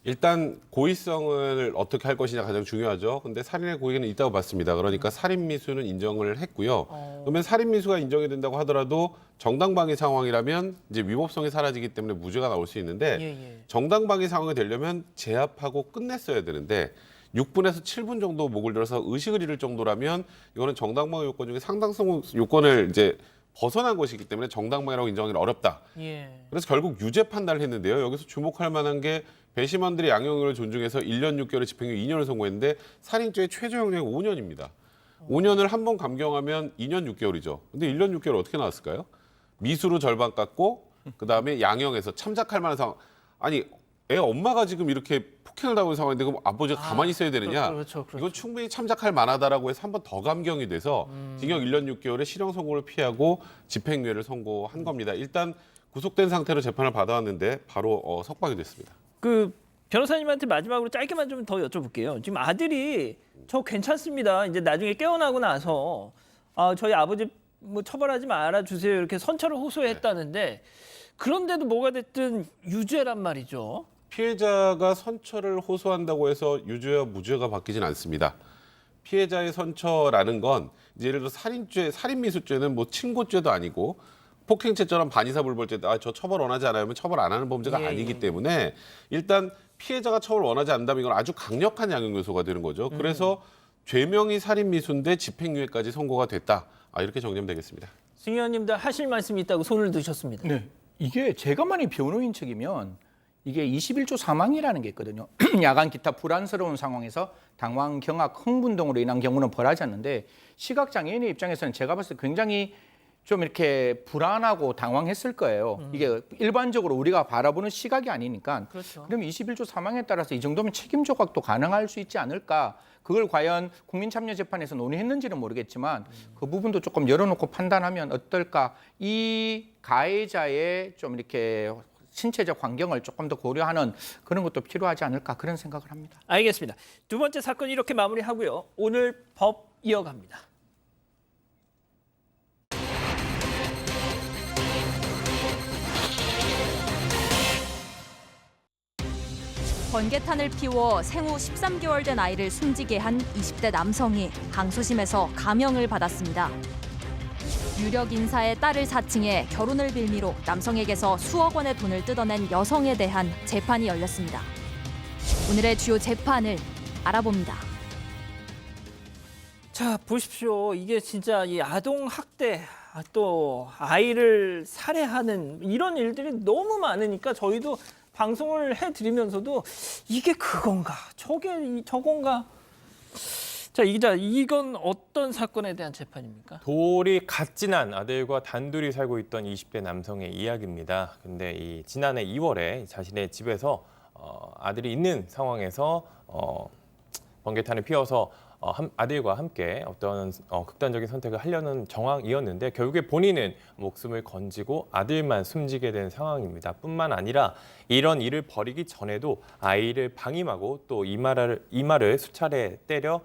일단 고의성을 어떻게 할 것이냐 가장 중요하죠. 근데 살인의 고의는 있다고 봤습니다. 그러니까 살인미수는 인정을 했고요. 그러면 살인미수가 인정이 된다고 하더라도 정당방위 상황이라면 이제 위법성이 사라지기 때문에 무죄가 나올 수 있는데 예. 정당방위 상황이 되려면 제압하고 끝냈어야 되는데 6분에서 7분 정도 목을 들어서 의식을 잃을 정도라면 이거는 정당방위 요건 중에 상당성 요건을 이제 벗어난 것이기 때문에 정당방위라고 인정하기는 어렵다. 예. 그래서 결국 유죄 판단을 했는데요. 여기서 주목할 만한 게 배심원들이 양형을 존중해서 1년 6개월의 집행유예 2년을 선고했는데 살인죄의 최저 형량이 5년입니다. 5년을 한 번 감경하면 2년 6개월이죠. 근데 1년 6개월 어떻게 나왔을까요? 미수로 절반 깎고 그다음에 양형에서 참작할 만한 상황. 아니 애 엄마가 지금 이렇게 폭행을 당하는 상황인데 그럼 아버지가 가만히 있어야 되느냐? 그렇죠. 이건 충분히 참작할 만하다라고 해서 한 번 더 감경이 돼서 징역 1년 6개월의 실형 선고를 피하고 집행유예를 선고한 겁니다. 일단 구속된 상태로 재판을 받아왔는데 바로 석방이 됐습니다. 그 변호사님한테 마지막으로 짧게만 좀 더 여쭤볼게요. 지금 아들이 저 괜찮습니다. 이제 나중에 깨어나고 나서 저희 아버지 뭐 처벌하지 말아주세요 이렇게 선처를 호소했다는데 그런데도 뭐가 됐든 유죄란 말이죠. 피해자가 선처를 호소한다고 해서 유죄와 무죄가 바뀌진 않습니다. 피해자의 선처라는 건 이제 예를 들어 살인죄, 살인미수죄는 뭐 친고죄도 아니고 폭행죄처럼 반의사불벌죄도 저 처벌 원하지 않으면 처벌 안 하는 범죄가 아니기 때문에 일단 피해자가 처벌 원하지 않는다면 이건 아주 강력한 양형 요소가 되는 거죠. 그래서 죄명이 살인미수인데 집행유예까지 선고가 됐다. 이렇게 정리하면 되겠습니다. 승 의원님들 하실 말씀이 있다고 손을 드셨습니다. 네. 이게 제가 만약 변호인 측이면 이게 21조 사망이라는 게 있거든요. 야간 기타 불안스러운 상황에서 당황, 경악, 흥분 등으로 인한 경우는 벌하지 않는데 시각장애인의 입장에서는 제가 봤을 때 굉장히 좀 이렇게 불안하고 당황했을 거예요. 이게 일반적으로 우리가 바라보는 시각이 아니니까. 그렇죠. 그럼 21조 사망에 따라서 이 정도면 책임 조각도 가능할 수 있지 않을까. 그걸 과연 국민참여재판에서 논의했는지는 모르겠지만 그 부분도 조금 열어놓고 판단하면 어떨까. 이 가해자의 좀 이렇게 신체적 환경을 조금 더 고려하는 그런 것도 필요하지 않을까 그런 생각을 합니다. 알겠습니다. 두 번째 사건 이렇게 마무리하고요. 오늘 법 이어갑니다. 번개탄을 피워 생후 13개월 된 아이를 숨지게 한 20대 남성이 항소심에서 감형을 받았습니다. 유력 인사의 딸을 사칭해 결혼을 빌미로 남성에게서 수억 원의 돈을 뜯어낸 여성에 대한 재판이 열렸습니다. 오늘의 주요 재판을 알아봅니다. 자, 보십시오. 이게 진짜 이 아동 학대, 또 아이를 살해하는 이런 일들이 너무 많으니까 저희도 방송을 해드리면서도 이게 그건가, 저건가. 자, 이 기자, 이건 어떤 사건에 대한 재판입니까? 돌이 갓 지난 아들과 단둘이 살고 있던 20대 남성의 이야기입니다. 근데 이 지난해 2월에 자신의 집에서 아들이 있는 상황에서 번개탄을 피워서 아들과 함께 어떤 극단적인 선택을 하려는 정황이었는데 결국에 본인은 목숨을 건지고 아들만 숨지게 된 상황입니다. 뿐만 아니라 이런 일을 벌이기 전에도 아이를 방임하고 또 이마를 수차례 때려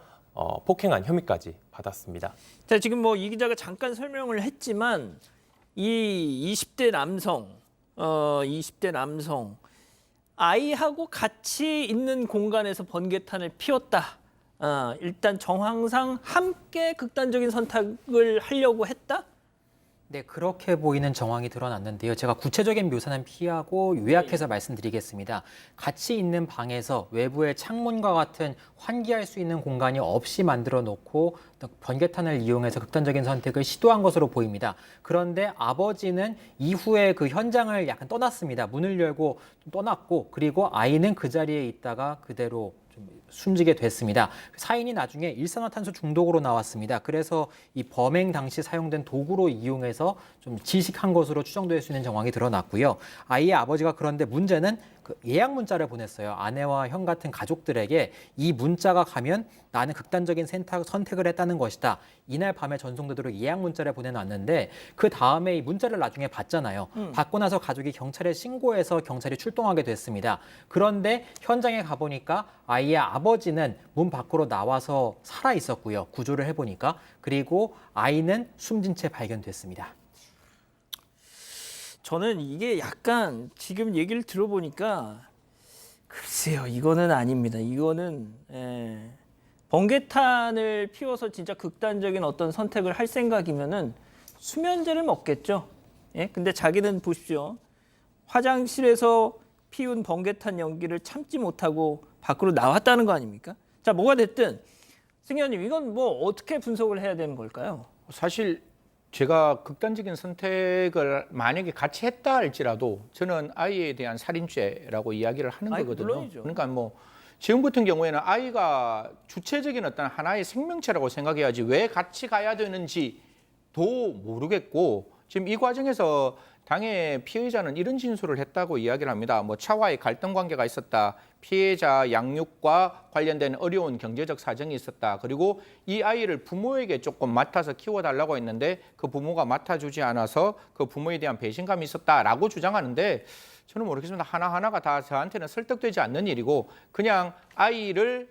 폭행한 혐의까지 받았습니다. 자, 지금 뭐 이 기자가 잠깐 설명을 했지만 이 20대 남성 아이하고 같이 있는 공간에서 번개탄을 피웠다. 일단 정황상 함께 극단적인 선택을 하려고 했다? 네, 그렇게 보이는 정황이 드러났는데요. 제가 구체적인 묘사는 피하고 요약해서 말씀드리겠습니다. 같이 있는 방에서 외부의 창문과 같은 환기할 수 있는 공간이 없이 만들어 놓고 번개탄을 이용해서 극단적인 선택을 시도한 것으로 보입니다. 그런데 아버지는 이후에 그 현장을 약간 떠났습니다. 문을 열고 떠났고, 그리고 아이는 그 자리에 있다가 그대로 숨지게 됐습니다. 사인이 나중에 일산화탄소 중독으로 나왔습니다. 그래서 이 범행 당시 사용된 도구로 이용해서 좀 질식한 것으로 추정될 수 있는 정황이 드러났고요. 아이의 아버지가 그런데 문제는 그 예약 문자를 보냈어요. 아내와 형 같은 가족들에게 이 문자가 가면 나는 극단적인 선택을 했다는 것이다. 이날 밤에 전송되도록 예약 문자를 보내놨는데 그 다음에 이 문자를 나중에 봤잖아요. 받고 나서 가족이 경찰에 신고해서 경찰이 출동하게 됐습니다. 그런데 현장에 가보니까 아이의 아버지는 문 밖으로 나와서 살아 있었고요. 구조를 해보니까. 그리고 아이는 숨진 채 발견됐습니다. 저는 이게 약간 지금 얘기를 들어보니까 글쎄요, 이거는 아닙니다. 이거는 번개탄을 피워서 진짜 극단적인 어떤 선택을 할 생각이면은 수면제를 먹겠죠. 예? 근데 자기는 보십시오. 화장실에서 피운 번개탄 연기를 참지 못하고 밖으로 나왔다는 거 아닙니까? 자, 뭐가 됐든 승현님, 이건 뭐 어떻게 분석을 해야 되는 걸까요? 사실 제가 극단적인 선택을 만약에 같이 했다 할지라도 저는 아이에 대한 살인죄라고 이야기를 하는 거거든요. 물론이죠. 그러니까 뭐 지금 같은 경우에는 아이가 주체적인 어떤 하나의 생명체라고 생각해야지 왜 같이 가야 되는지도 모르겠고, 지금 이 과정에서 당의 피해자는 이런 진술을 했다고 이야기를 합니다. 뭐 차와의 갈등 관계가 있었다. 피해자 양육과 관련된 어려운 경제적 사정이 있었다. 그리고 이 아이를 부모에게 조금 맡아서 키워달라고 했는데 그 부모가 맡아주지 않아서 그 부모에 대한 배신감이 있었다라고 주장하는데, 저는 모르겠습니다. 하나하나가 다 저한테는 설득되지 않는 일이고, 그냥 아이를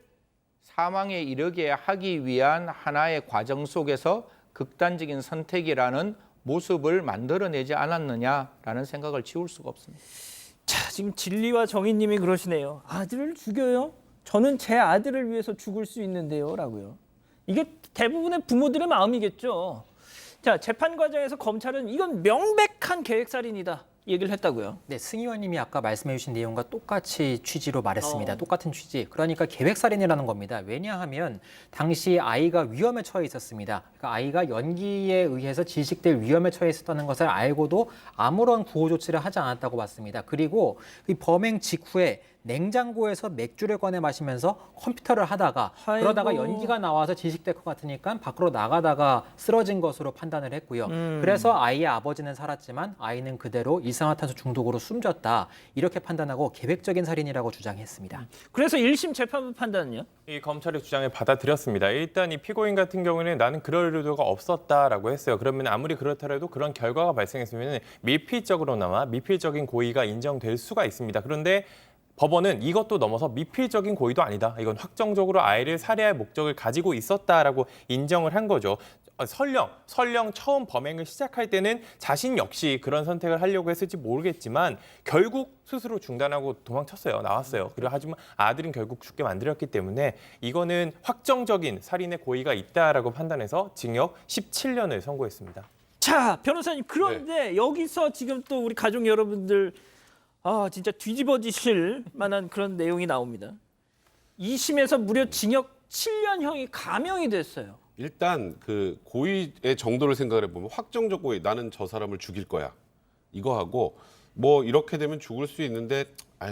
사망에 이르게 하기 위한 하나의 과정 속에서 극단적인 선택이라는 모습을 만들어내지 않았느냐라는 생각을 지울 수가 없습니다. 자, 지금 진리와 정의님이 그러시네요. 아들을 죽여요? 저는 제 아들을 위해서 죽을 수 있는데요, 라고요. 이게 대부분의 부모들의 마음이겠죠. 자, 재판 과정에서 검찰은 이건 명백한 계획살인이다 얘기를 했다고요. 네, 승 의원님이 아까 말씀해 주신 내용과 똑같이 취지로 말했습니다. 똑같은 취지. 그러니까 계획살인이라는 겁니다. 왜냐하면 당시 아이가 위험에 처해 있었습니다. 그러니까 아이가 연기에 의해서 질식될 위험에 처해 있었다는 것을 알고도 아무런 구호 조치를 하지 않았다고 봤습니다. 그리고 이 범행 직후에 냉장고에서 맥주를 꺼내 마시면서 컴퓨터를 하다가 그러다가 연기가 나와서 질식될 것 같으니까 밖으로 나가다가 쓰러진 것으로 판단을 했고요. 그래서 아이의 아버지는 살았지만 아이는 그대로 일산화탄소 중독으로 숨졌다. 이렇게 판단하고 계획적인 살인이라고 주장했습니다. 그래서 1심 재판부 판단은요? 이 검찰의 주장을 받아들였습니다. 일단 이 피고인 같은 경우에는 나는 그럴 의도가 없었다라고 했어요. 그러면 아무리 그렇더라도 그런 결과가 발생했으면 밀필적으로나마 미필적인 고의가 인정될 수가 있습니다. 그런데 법원은 이것도 넘어서 미필적인 고의도 아니다. 이건 확정적으로 아이를 살해할 목적을 가지고 있었다라고 인정을 한 거죠. 설령 처음 범행을 시작할 때는 자신 역시 그런 선택을 하려고 했을지 모르겠지만 결국 스스로 중단하고 도망쳤어요. 나왔어요. 그리고 하지만 아들은 결국 죽게 만들었기 때문에 이거는 확정적인 살인의 고의가 있다라고 판단해서 징역 17년을 선고했습니다. 자, 변호사님, 그런데 여기서 지금 또 우리 가족 여러분들 진짜 뒤집어지실 만한 그런 내용이 나옵니다. 2심에서 무려 징역 7년형이 감형이 됐어요. 일단 그 고의의 정도를 생각을 해보면 확정적 고의, 나는 저 사람을 죽일 거야, 이거 하고 뭐 이렇게 되면 죽을 수 있는데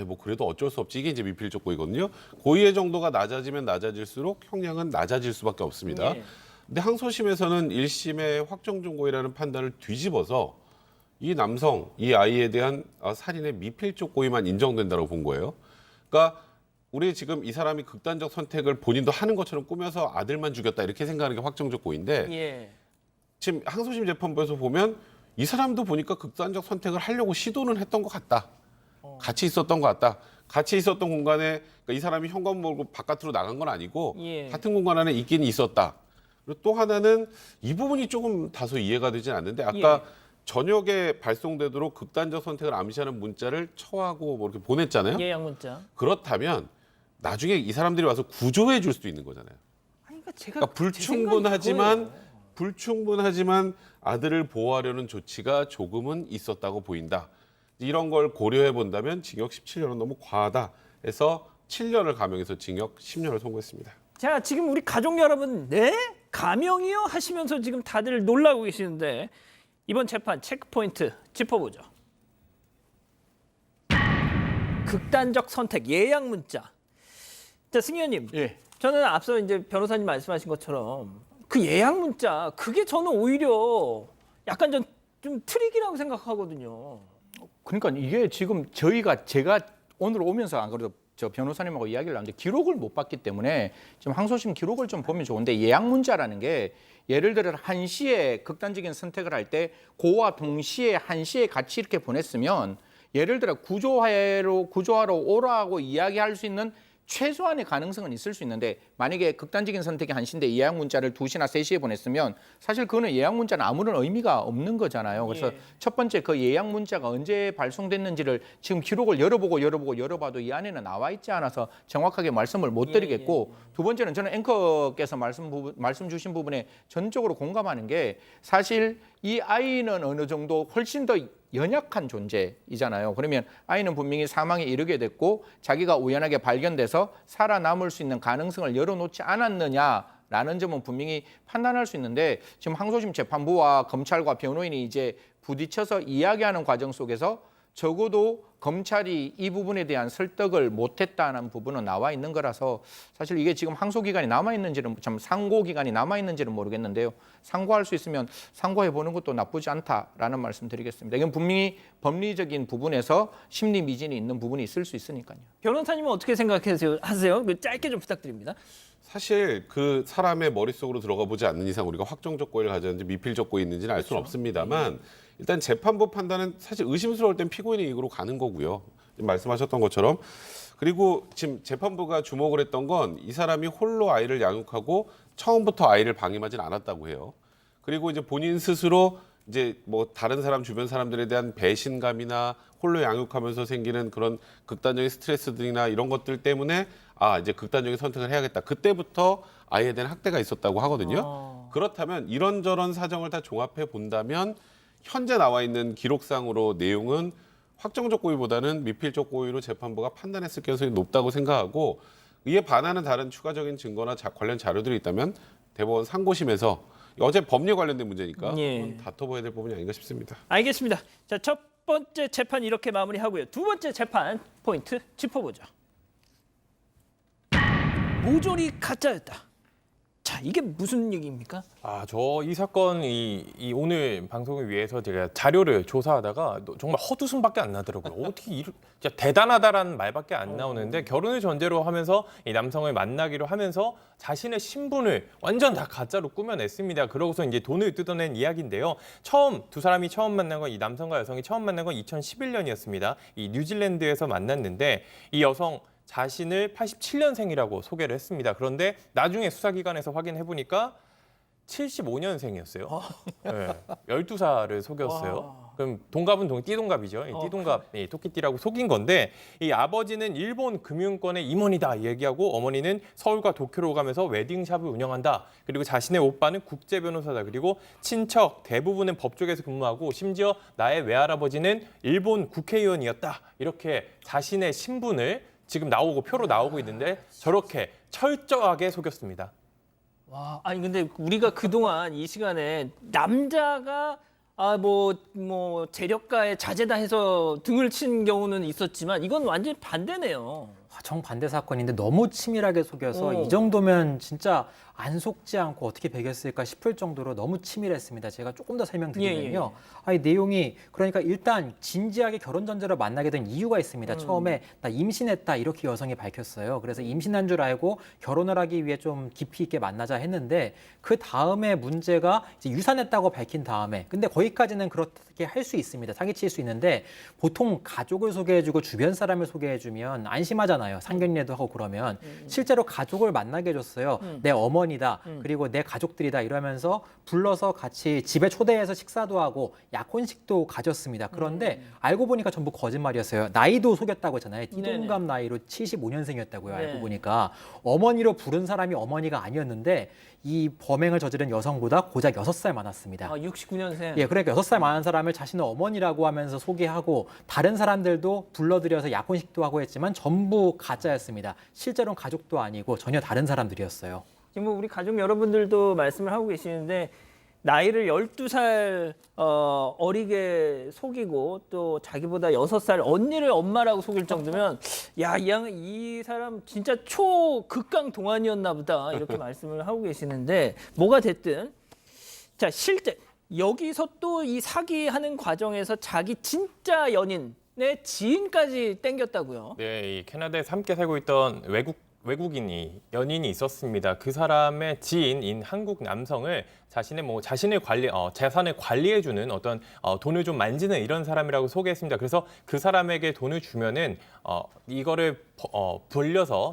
뭐 그래도 어쩔 수 없지, 이게 이제 미필적 고의거든요. 고의의 정도가 낮아지면 낮아질수록 형량은 낮아질 수밖에 없습니다. 예. 근데 항소심에서는 1심의 확정적 고의라는 판단을 뒤집어서 이 남성, 이 아이에 대한 살인의 미필적 고의만 인정된다고 본 거예요. 그러니까 우리 지금 이 사람이 극단적 선택을 본인도 하는 것처럼 꾸며서 아들만 죽였다 이렇게 생각하는 게 확정적 고의인데, 예. 지금 항소심 재판부에서 보면 이 사람도 보니까 극단적 선택을 하려고 시도는 했던 것 같다. 같이 있었던 것 같다. 같이 있었던 공간에 그러니까 이 사람이 현관 몰고 바깥으로 나간 건 아니고 예. 같은 공간 안에 있긴 있었다. 그리고 또 하나는 이 부분이 조금 다소 이해가 되진 않는데, 아까 저녁에 발송되도록 극단적 선택을 암시하는 문자를 처하고 뭐 이렇게 보냈잖아요. 예약 문자. 그렇다면 나중에 이 사람들이 와서 구조해 줄 수도 있는 거잖아요. 아니, 그러니까 제가 그러니까 불충분하지만 아들을 보호하려는 조치가 조금은 있었다고 보인다. 이런 걸 고려해 본다면 징역 17년은 너무 과하다 해서 7년을 감형해서 징역 10년을 선고했습니다. 자, 지금 우리 가족 여러분, 네? 감형이요? 하시면서 지금 다들 놀라고 계시는데 이번 재판 체크포인트 짚어보죠. 극단적 선택, 예약 문자. 자, 승 의원님. 예. 저는 앞서 이제 변호사님 말씀하신 것처럼 그 예약 문자, 그게 저는 오히려 약간 좀 트릭이라고 생각하거든요. 그러니까 이게 지금 제가 오늘 오면서 안 그래도 저 변호사님하고 이야기를 하는데 기록을 못 봤기 때문에 지금 항소심 기록을 좀 보면 좋은데, 예약 문자라는 게 예를 들어 1시에 극단적인 선택을 할 때 그와 동시에 1시에 같이 이렇게 보냈으면 예를 들어 구조하러 오라고 이야기할 수 있는 최소한의 가능성은 있을 수 있는데, 만약에 극단적인 선택이 1시인데 예약 문자를 2시나 3시에 보냈으면 사실 그거는 예약 문자는 아무런 의미가 없는 거잖아요. 그래서 첫 번째 그 예약 문자가 언제 발송됐는지를 지금 기록을 열어봐도 이 안에는 나와 있지 않아서 정확하게 말씀을 못 드리겠고, 두 번째는 저는 앵커께서 말씀 주신 부분에 전적으로 공감하는 게, 사실 이 아이는 어느 정도 훨씬 더 연약한 존재이잖아요. 그러면 아이는 분명히 사망에 이르게 됐고 자기가 우연하게 발견돼서 살아남을 수 있는 가능성을 열어놓지 않았느냐라는 점은 분명히 판단할 수 있는데, 지금 항소심 재판부와 검찰과 변호인이 이제 부딪혀서 이야기하는 과정 속에서 적어도 검찰이 이 부분에 대한 설득을 못했다는 부분은 나와 있는 거라서, 사실 이게 지금 항소 기간이 남아 있는지는, 상고 기간이 남아 있는지는 모르겠는데요. 상고할 수 있으면 상고해 보는 것도 나쁘지 않다라는 말씀드리겠습니다. 이건 분명히 법리적인 부분에서 심리 미진이 있는 부분이 있을 수 있으니까요. 변호사님은 어떻게 생각하세요? 짧게 좀 부탁드립니다. 사실 그 사람의 머릿속으로 들어가 보지 않는 이상 우리가 확정적 고의를 가졌는지 미필적 고의 있는지는 알 수는 없습니다만, 일단 재판부 판단은 사실 의심스러울 땐 피고인의 이익으로 가는 거고요. 말씀하셨던 것처럼. 그리고 지금 재판부가 주목을 했던 건 이 사람이 홀로 아이를 양육하고 처음부터 아이를 방임하진 않았다고 해요. 그리고 이제 본인 스스로 이제 뭐 다른 사람, 주변 사람들에 대한 배신감이나 홀로 양육하면서 생기는 그런 극단적인 스트레스들이나 이런 것들 때문에 이제 극단적인 선택을 해야겠다. 그때부터 아이에 대한 학대가 있었다고 하거든요. 그렇다면 이런저런 사정을 다 종합해 본다면 현재 나와 있는 기록상으로 내용은 확정적 고의보다는 미필적 고의로 재판부가 판단했을 가능성이 높다고 생각하고, 이에 반하는 다른 추가적인 증거나 관련 자료들이 있다면 대법원 상고심에서, 어제 법률 관련된 문제니까 다퉈봐야 될 부분이 아닌가 싶습니다. 알겠습니다. 자, 첫 번째 재판 이렇게 마무리하고요. 두 번째 재판 포인트 짚어보죠. 모조리 가짜였다. 자, 이게 무슨 얘기입니까? 저 이 사건 이 오늘 방송을 위해서 제가 자료를 조사하다가 정말 헛웃음밖에 안 나더라고요. 어떻게 진짜 대단하다라는 말밖에 안 나오는데, 결혼을 전제로 하면서 이 남성을 만나기로 하면서 자신의 신분을 완전 다 가짜로 꾸며냈습니다. 그러고서 이제 돈을 뜯어낸 이야기인데요. 두 사람이 처음 만난 건, 이 남성과 여성이 처음 만난 건 2011년이었습니다. 이 뉴질랜드에서 만났는데 이 여성 자신을 87년생이라고 소개를 했습니다. 그런데 나중에 수사기관에서 확인해 보니까 75년생이었어요. 네, 12살을 속였어요. 그럼 동갑은 띠동갑이죠. 이 띠동갑, 토끼띠라고 속인 건데 이 아버지는 일본 금융권의 임원이다 얘기하고 어머니는 서울과 도쿄로 가면서 웨딩샵을 운영한다. 그리고 자신의 오빠는 국제 변호사다. 그리고 친척 대부분은 법조계에서 근무하고 심지어 나의 외할아버지는 일본 국회의원이었다. 이렇게 자신의 신분을 지금 나오고 표로 나오고 있는데 저렇게 철저하게 속였습니다. 와, 아니 근데 우리가 그동안 이 시간에 남자가 재력가의 자제다 해서 등을 친 경우는 있었지만 이건 완전히 반대네요. 정반대 사건인데 너무 치밀하게 속여서 이 정도면 진짜 안 속지 않고 어떻게 배겼을까 싶을 정도로 너무 치밀했습니다. 제가 조금 더 설명드리면요. 이 내용이 그러니까 일단 진지하게 결혼 전제로 만나게 된 이유가 있습니다. 처음에 나 임신했다 이렇게 여성이 밝혔어요. 그래서 임신한 줄 알고 결혼을 하기 위해 좀 깊이 있게 만나자 했는데 그 다음에 문제가 이제 유산했다고 밝힌 다음에 근데 거기까지는 그렇게 할 수 있습니다. 사기칠 수 있는데 보통 가족을 소개해주고 주변 사람을 소개해주면 안심하잖아요. 상견례도 하고 그러면 실제로 가족을 만나게 해줬어요. 내 어머니다 그리고 내 가족들이다 이러면서 불러서 같이 집에 초대해서 식사도 하고 약혼식도 가졌습니다. 그런데 알고 보니까 전부 거짓말이었어요. 나이도 속였다고 했잖아요. 띠동갑 나이로 75년생이었다고요. 알고 보니까 어머니로 부른 사람이 어머니가 아니었는데 이 범행을 저지른 여성보다 고작 6살 많았습니다. 69년생. 예, 그러니까 6살 많은 사람을 자신의 어머니라고 하면서 소개하고 다른 사람들도 불러들여서 약혼식도 하고 했지만 전부 가짜였습니다. 실제로는 가족도 아니고 전혀 다른 사람들이었어요. 지금 우리 가족 여러분들도 말씀을 하고 계시는데 나이를 12살 어리게 속이고 또 자기보다 6살 언니를 엄마라고 속일 정도면 이 사람 진짜 초극강 동안이었나 보다 이렇게 말씀을 하고 계시는데 뭐가 됐든 자 실제 여기서 또 이 사기하는 과정에서 자기 진짜 연인의 지인까지 땡겼다고요. 네, 이 캐나다에서 함께 살고 있던 외국인이 연인이 있었습니다. 그 사람의 지인인 한국 남성을 자신의 재산을 관리해주는 어떤 돈을 좀 만지는 이런 사람이라고 소개했습니다. 그래서 그 사람에게 돈을 주면은 이거를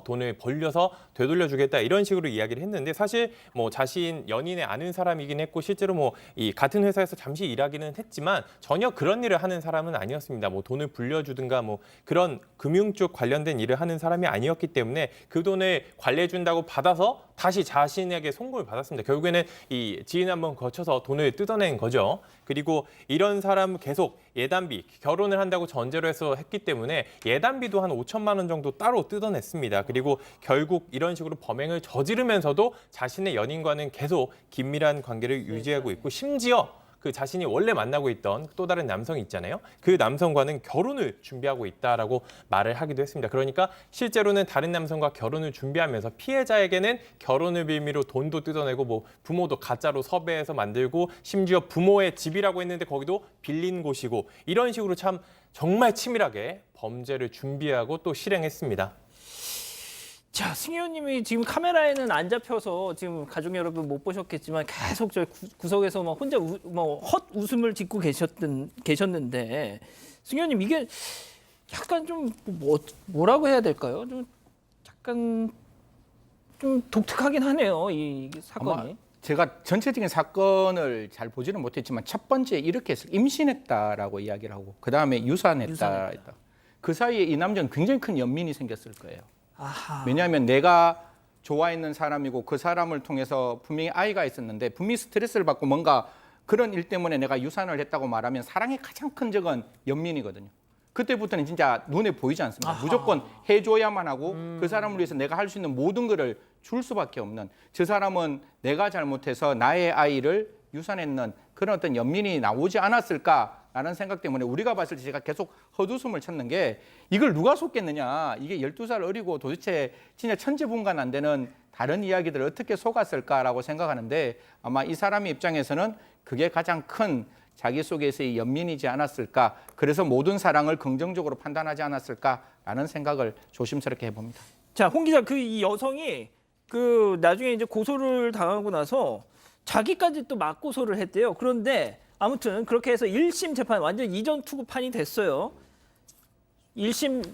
돈을 벌려서 되돌려주겠다 이런 식으로 이야기를 했는데 사실 자신 연인의 아는 사람이긴 했고 실제로 이 같은 회사에서 잠시 일하기는 했지만 전혀 그런 일을 하는 사람은 아니었습니다. 돈을 불려주든가 그런 금융 쪽 관련된 일을 하는 사람이 아니었기 때문에 그 돈을 관리해준다고 받아서 다시 자신에게 송금을 받았습니다. 결국에는 이 지인 한번 거쳐서 돈을 뜯어낸 거죠. 그리고 이런 사람 계속 예단비, 결혼을 한다고 전제로 해서 했기 때문에 예단비도 한 5천만 원 정도 따로 뜯어냈습니다. 그리고 결국 이런 식으로 범행을 저지르면서도 자신의 연인과는 계속 긴밀한 관계를 유지하고 있고 심지어 그 자신이 원래 만나고 있던 또 다른 남성이 있잖아요. 그 남성과는 결혼을 준비하고 있다라고 말을 하기도 했습니다. 그러니까 실제로는 다른 남성과 결혼을 준비하면서 피해자에게는 결혼을 빌미로 돈도 뜯어내고 부모도 가짜로 섭외해서 만들고 심지어 부모의 집이라고 했는데 거기도 빌린 곳이고 이런 식으로 참 정말 치밀하게 범죄를 준비하고 또 실행했습니다. 자, 승희 의원님이 지금 카메라에는 안 잡혀서 지금 가족 여러분 못 보셨겠지만 계속 저 구석에서 혼자 헛웃음을 짓고 계셨는데 승희 의원님 이게 약간 좀 뭐라고 해야 될까요? 좀 약간 좀 독특하긴 하네요, 이 사건이. 아마 제가 전체적인 사건을 잘 보지는 못했지만 첫 번째 이렇게 해서 임신했다라고 이야기를 하고 그다음에 유산했다. 그 사이에 이 남자는 굉장히 큰 연민이 생겼을 거예요. 왜냐하면 내가 좋아했는 사람이고 그 사람을 통해서 분명히 아이가 있었는데 분명히 스트레스를 받고 뭔가 그런 일 때문에 내가 유산을 했다고 말하면 사랑의 가장 큰 적은 연민이거든요. 그때부터는 진짜 눈에 보이지 않습니다. 무조건 해줘야만 하고 그 사람을 위해서 내가 할 수 있는 모든 거를 줄 수밖에 없는 저 사람은 내가 잘못해서 나의 아이를 유산했는 그런 어떤 연민이 나오지 않았을까라는 생각 때문에 우리가 봤을 때 제가 계속 헛웃음을 쳤는 게 이걸 누가 속겠느냐. 이게 12살 어리고 도대체 진짜 천지분간 안 되는 다른 이야기들을 어떻게 속았을까라고 생각하는데 아마 이 사람의 입장에서는 그게 가장 큰 자기 속에서의 연민이지 않았을까. 그래서 모든 사랑을 긍정적으로 판단하지 않았을까라는 생각을 조심스럽게 해봅니다. 자, 홍 기자, 이 여성이 나중에 이제 고소를 당하고 나서 자기까지 또 맞고소를 했대요. 그런데 아무튼 그렇게 해서 1심 재판 완전 이전 투구판이 됐어요. 1심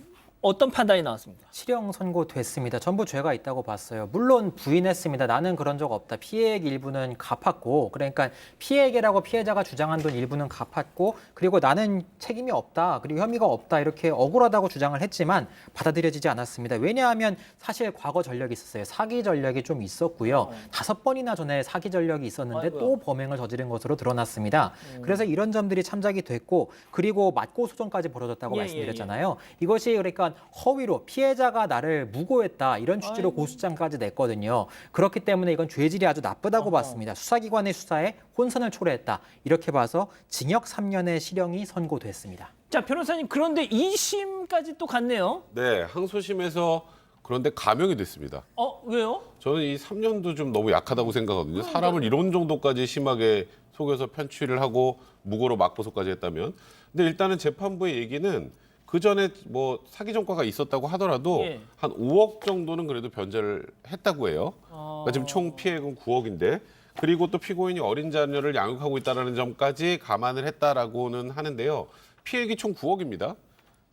어떤 판단이 나왔습니까? 실형 선고됐습니다. 전부 죄가 있다고 봤어요. 물론 부인했습니다. 나는 그런 적 없다. 피해액 일부는 갚았고, 그러니까 피해액이라고 피해자가 주장한 돈 일부는 갚았고, 그리고 나는 책임이 없다, 그리고 혐의가 없다, 이렇게 억울하다고 주장을 했지만 받아들여지지 않았습니다. 왜냐하면 사실 과거 전력이 있었어요. 사기 전력이 좀 있었고요. 5번이나 전에 사기 전력이 있었는데 아이고야. 또 범행을 저지른 것으로 드러났습니다. 그래서 이런 점들이 참작이 됐고, 그리고 맞고 소송까지 벌어졌다고 예, 말씀드렸잖아요. 이것이 그러니까 허위로 피해자가 나를 무고했다 이런 취지로 고소장까지 냈거든요. 그렇기 때문에 이건 죄질이 아주 나쁘다고 봤습니다. 수사기관의 수사에 혼선을 초래했다. 이렇게 봐서 징역 3년의 실형이 선고됐습니다. 자, 변호사님, 그런데 2심까지 또 갔네요. 네, 항소심에서 그런데 감형이 됐습니다. 왜요? 저는 이 3년도 좀 너무 약하다고 생각하거든요. 사람을 이런 정도까지 심하게 속여서 편취를 하고 무고로 맞고소까지 했다면. 근데 일단은 재판부의 얘기는 그 전에 뭐 사기 전과가 있었다고 하더라도 예. 한 5억 정도는 그래도 변제를 했다고 해요. 그러니까 지금 총 피해액은 9억인데 그리고 또 피고인이 어린 자녀를 양육하고 있다는 점까지 감안을 했다라고는 하는데요. 피해액이 총 9억입니다.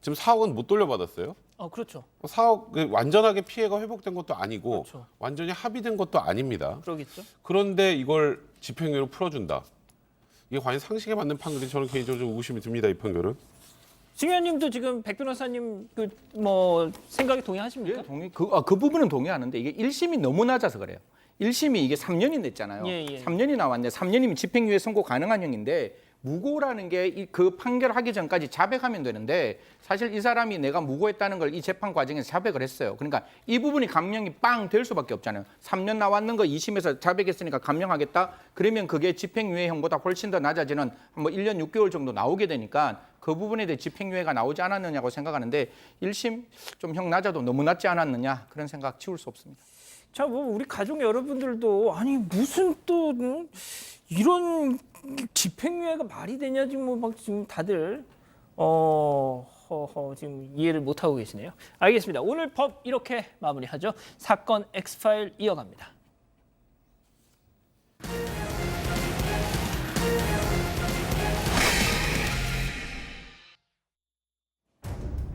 지금 4억은 못 돌려받았어요. 그렇죠. 4억 완전하게 피해가 회복된 것도 아니고 그렇죠. 완전히 합의된 것도 아닙니다. 그러겠죠. 그런데 이걸 집행유예로 풀어준다. 이게 과연 상식에 맞는 판결인지 저는 개인적으로 좀 의심이 듭니다. 이 판결은. 심 의원님도 지금 백 변호사님 생각에 동의하십니까? 예, 동의. 그 부분은 동의하는데 이게 1심이 너무 낮아서 그래요. 1심이 이게 3년이 냈잖아요. 예, 예. 3년이 나왔는데 3년이면 집행유예 선고 가능한 형인데 무고라는 게 그 판결하기 전까지 자백하면 되는데 사실 이 사람이 내가 무고했다는 걸 이 재판 과정에서 자백을 했어요. 그러니까 이 부분이 감형이 빵 될 수밖에 없잖아요. 3년 나왔는 거 2심에서 자백했으니까 감형하겠다. 그러면 그게 집행유예형보다 훨씬 더 낮아지는 뭐 1년 6개월 정도 나오게 되니까 그 부분에 대해 집행유예가 나오지 않았느냐고 생각하는데 1심 좀 형 낮아도 너무 낮지 않았느냐 그런 생각 지울 수 없습니다. 자, 우리 가족 여러분들도 아니 무슨 또 이런 집행유예가 말이 되냐 지금 막 지금 다들 지금 이해를 못 하고 계시네요. 알겠습니다. 오늘 법 이렇게 마무리하죠. 사건 엑스파일 이어갑니다.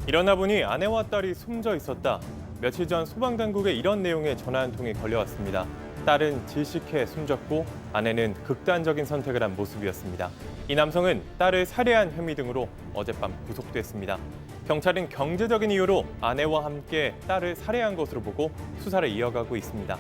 일어나 보니 아내와 딸이 숨져 있었다. 며칠 전 소방당국에 이런 내용의 전화 한 통이 걸려왔습니다. 딸은 질식해 숨졌고 아내는 극단적인 선택을 한 모습이었습니다. 이 남성은 딸을 살해한 혐의 등으로 어젯밤 구속됐습니다. 경찰은 경제적인 이유로 아내와 함께 딸을 살해한 것으로 보고 수사를 이어가고 있습니다.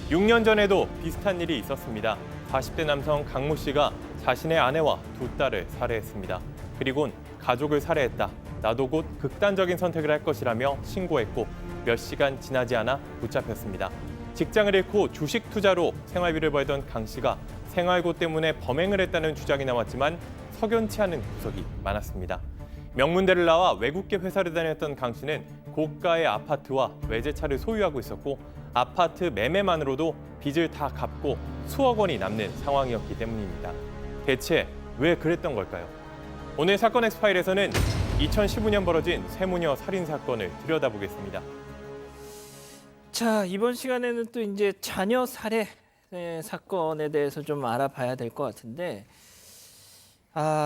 6년 전에도 비슷한 일이 있었습니다. 40대 남성 강모 씨가 자신의 아내와 두 딸을 살해했습니다. 그리곤 가족을 살해했다. 나도 곧 극단적인 선택을 할 것이라며 신고했고 몇 시간 지나지 않아 붙잡혔습니다. 직장을 잃고 주식 투자로 생활비를 벌던 강 씨가 생활고 때문에 범행을 했다는 주장이 나왔지만 석연치 않은 구석이 많았습니다. 명문대를 나와 외국계 회사를 다녔던 강 씨는 고가의 아파트와 외제차를 소유하고 있었고 아파트 매매만으로도 빚을 다 갚고 수억 원이 남는 상황이었기 때문입니다. 대체 왜 그랬던 걸까요? 오늘 사건 엑스파일에서는 2015년 벌어진 세무녀 살인 사건을 들여다보겠습니다. 자, 이번 시간에는 또 이제 자녀 살해 사건에 대해서 좀 알아봐야 될 것 같은데,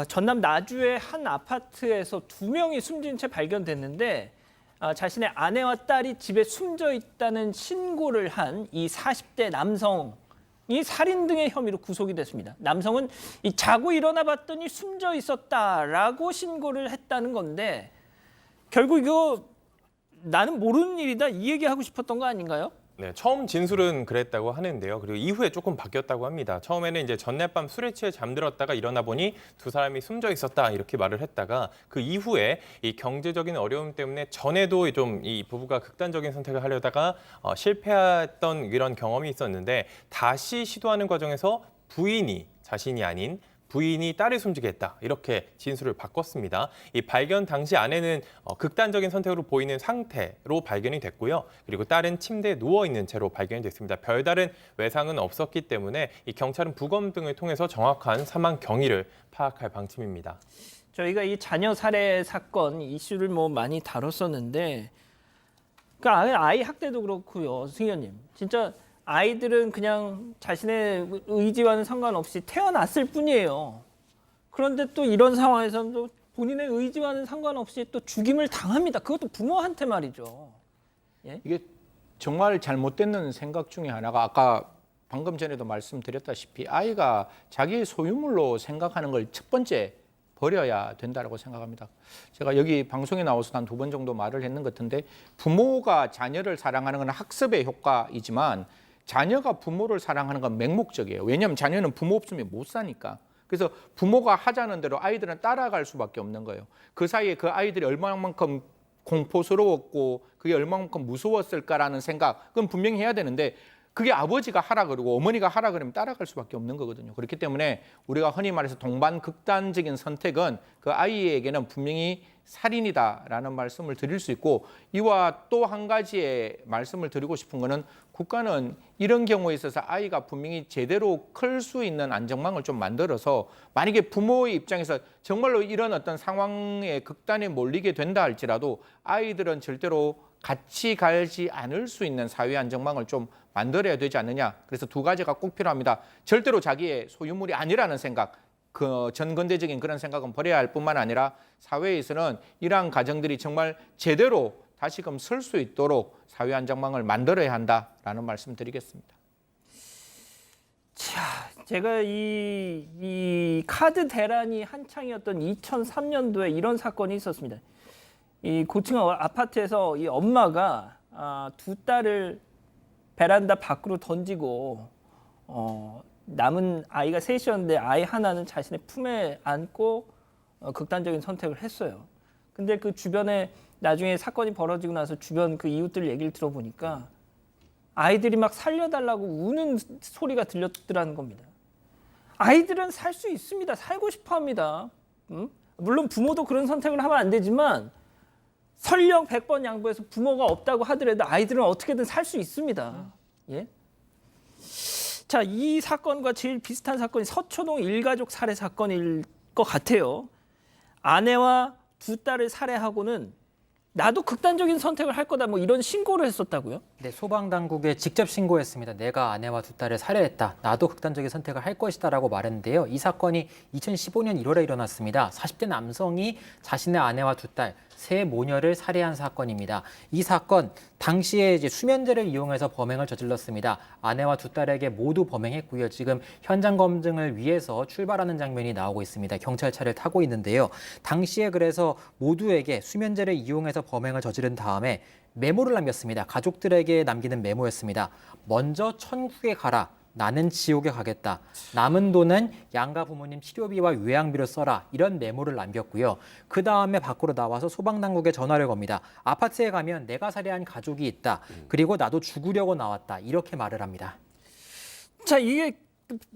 전남 나주의 한 아파트에서 2명이 숨진 채 발견됐는데 자신의 아내와 딸이 집에 숨져 있다는 신고를 한 이 40대 남성이 살인 등의 혐의로 구속이 됐습니다. 남성은 자고 일어나 봤더니 숨져 있었다라고 신고를 했다는 건데 결국 이거 나는 모르는 일이다 이 얘기하고 싶었던 거 아닌가요? 네, 처음 진술은 그랬다고 하는데요. 그리고 이후에 조금 바뀌었다고 합니다. 처음에는 이제 전날밤 술에 취해 잠들었다가 일어나 보니 두 사람이 숨져 있었다 이렇게 말을 했다가 그 이후에 이 경제적인 어려움 때문에 전에도 좀 이 부부가 극단적인 선택을 하려다가 실패했던 이런 경험이 있었는데 다시 시도하는 과정에서 부인이 자신이 아닌 부인이 딸을 숨지게 했다. 이렇게 진술을 바꿨습니다. 이 발견 당시 아내는 극단적인 선택으로 보이는 상태로 발견이 됐고요. 그리고 딸은 침대에 누워있는 채로 발견이 됐습니다. 별다른 외상은 없었기 때문에 이 경찰은 부검 등을 통해서 정확한 사망 경위를 파악할 방침입니다. 저희가 이 자녀 살해 사건 이슈를 많이 다뤘었는데 그러니까 아이 학대도 그렇고요. 승 의원님. 진짜 아이들은 그냥 자신의 의지와는 상관없이 태어났을 뿐이에요. 그런데 또 이런 상황에서는 또 본인의 의지와는 상관없이 또 죽임을 당합니다. 그것도 부모한테 말이죠. 이게 정말 잘못된 생각 중에 하나가 아까 방금 전에도 말씀드렸다시피 아이가 자기의 소유물로 생각하는 걸 첫 번째 버려야 된다고 생각합니다. 제가 여기 방송에 나와서 한 2번 정도 말을 했는 것 같은데 부모가 자녀를 사랑하는 건 학습의 효과이지만 자녀가 부모를 사랑하는 건 맹목적이에요. 왜냐하면 자녀는 부모 없으면 못 사니까. 그래서 부모가 하자는 대로 아이들은 따라갈 수밖에 없는 거예요. 그 사이에 그 아이들이 얼마만큼 공포스러웠고 그게 얼마만큼 무서웠을까라는 생각은 분명히 해야 되는데 그게 아버지가 하라 그러고 어머니가 하라 그러면 따라갈 수밖에 없는 거거든요. 그렇기 때문에 우리가 흔히 말해서 동반극단적인 선택은 그 아이에게는 분명히 살인이다라는 말씀을 드릴 수 있고 이와 또 한 가지의 말씀을 드리고 싶은 거는 국가는 이런 경우에 있어서 아이가 분명히 제대로 클 수 있는 안전망을 좀 만들어서 만약에 부모의 입장에서 정말로 이런 어떤 상황의 극단에 몰리게 된다 할지라도 아이들은 절대로 같이 가지 않을 수 있는 사회 안전망을 좀 만들어야 되지 않느냐. 그래서 2가지가 꼭 필요합니다. 절대로 자기의 소유물이 아니라는 생각, 그 전근대적인 그런 생각은 버려야 할 뿐만 아니라 사회에서는 이러한 가정들이 정말 제대로 다시금 설 수 있도록 사회 안전망을 만들어야 한다라는 말씀 드리겠습니다. 자, 제가 이 카드 대란이 한창이었던 2003년도에 이런 사건이 있었습니다. 이 고층 아파트에서 이 엄마가 2딸을 베란다 밖으로 던지고 남은 아이가 셋이었는데 아이 하나는 자신의 품에 안고 극단적인 선택을 했어요. 근데 그 주변에 나중에 사건이 벌어지고 나서 주변 그 이웃들 얘기를 들어보니까 아이들이 막 살려달라고 우는 소리가 들렸더라는 겁니다. 아이들은 살 수 있습니다. 살고 싶어 합니다. 물론 부모도 그런 선택을 하면 안 되지만 설령 100번 양보해서 부모가 없다고 하더라도 아이들은 어떻게든 살 수 있습니다. 예? 자, 이 사건과 제일 비슷한 사건이 서초동 일가족 살해 사건일 것 같아요. 아내와 2딸을 살해하고는 나도 극단적인 선택을 할 거다 뭐 이런 신고를 했었다고요? 네, 소방당국에 직접 신고했습니다. 내가 아내와 2딸을 살해했다. 나도 극단적인 선택을 할 것이다라고 말했는데요. 이 사건이 2015년 1월에 일어났습니다. 40대 남성이 자신의 아내와 2딸, 3 모녀를 살해한 사건입니다. 이 사건 당시에 이제 수면제를 이용해서 범행을 저질렀습니다. 아내와 2딸에게 모두 범행했고요. 지금 현장 검증을 위해서 출발하는 장면이 나오고 있습니다. 경찰차를 타고 있는데요. 당시에 그래서 모두에게 수면제를 이용해서 범행을 저지른 다음에 메모를 남겼습니다. 가족들에게 남기는 메모였습니다. 먼저 천국에 가라. 나는 지옥에 가겠다. 남은 돈은 양가 부모님 치료비와 요양비로 써라. 이런 메모를 남겼고요. 그 다음에 밖으로 나와서 소방당국에 전화를 겁니다. 아파트에 가면 내가 살해한 가족이 있다. 그리고 나도 죽으려고 나왔다. 이렇게 말을 합니다. 자, 이게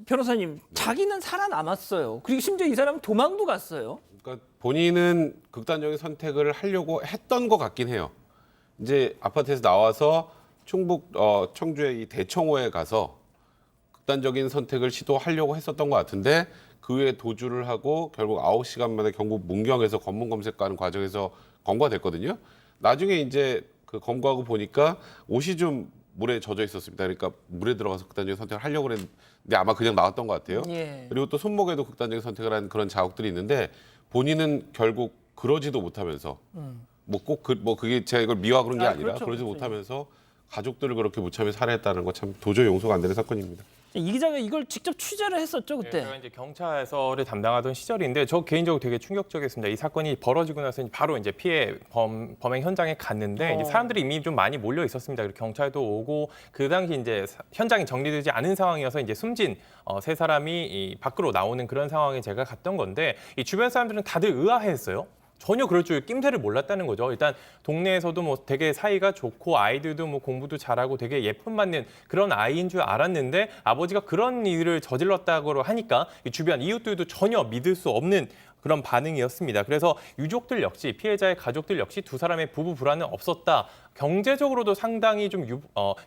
변호사님, 자기는 살아남았어요. 그리고 심지어 이 사람은 도망도 갔어요. 그러니까 본인은 극단적인 선택을 하려고 했던 것 같긴 해요. 이제 아파트에서 나와서 충북 청주의 이 대청호에 가서 극단적인 선택을 시도하려고 했었던 것 같은데 그 후에 도주를 하고 결국 9시간 만에 경북 문경에서 검문 검색하는 과정에서 검거가 됐거든요. 나중에 이제 그 검거하고 보니까 옷이 좀 물에 젖어 있었습니다. 그러니까 물에 들어가서 극단적인 선택을 하려고 그랬는데 아마 그냥 나왔던 것 같아요. 예. 그리고 또 손목에도 극단적인 선택을 한 그런 자국들이 있는데 본인은 결국 그러지도 못하면서 뭐 꼭 그게 제가 이걸 미화 그런 게 아니라 그렇죠, 그러지 그렇죠. 못하면서 가족들을 그렇게 무참히 살해했다는 거 참 도저히 용서가 안 되는 사건입니다. 이 기자가 이걸 직접 취재를 했었죠, 그때. 제가 이제 경찰서를 담당하던 시절인데 저 개인적으로 되게 충격적이었습니다. 이 사건이 벌어지고 나서 바로 이제 피해 범행 현장에 갔는데 이제 사람들이 이미 좀 많이 몰려 있었습니다. 그리고 경찰도 오고 그 당시 이제 현장이 정리되지 않은 상황이어서 이제 숨진 3사람이 이 밖으로 나오는 그런 상황에 제가 갔던 건데 이 주변 사람들은 다들 의아해했어요. 전혀 그럴 줄 낌새를 몰랐다는 거죠. 일단 동네에서도 뭐 되게 사이가 좋고 아이들도 뭐 공부도 잘하고 되게 예쁨 받는 그런 아이인 줄 알았는데 아버지가 그런 일을 저질렀다고 하니까 주변 이웃들도 전혀 믿을 수 없는 그런 반응이었습니다. 그래서 유족들 역시 피해자의 가족들 역시 2사람의 부부 불화는 없었다. 경제적으로도 상당히 좀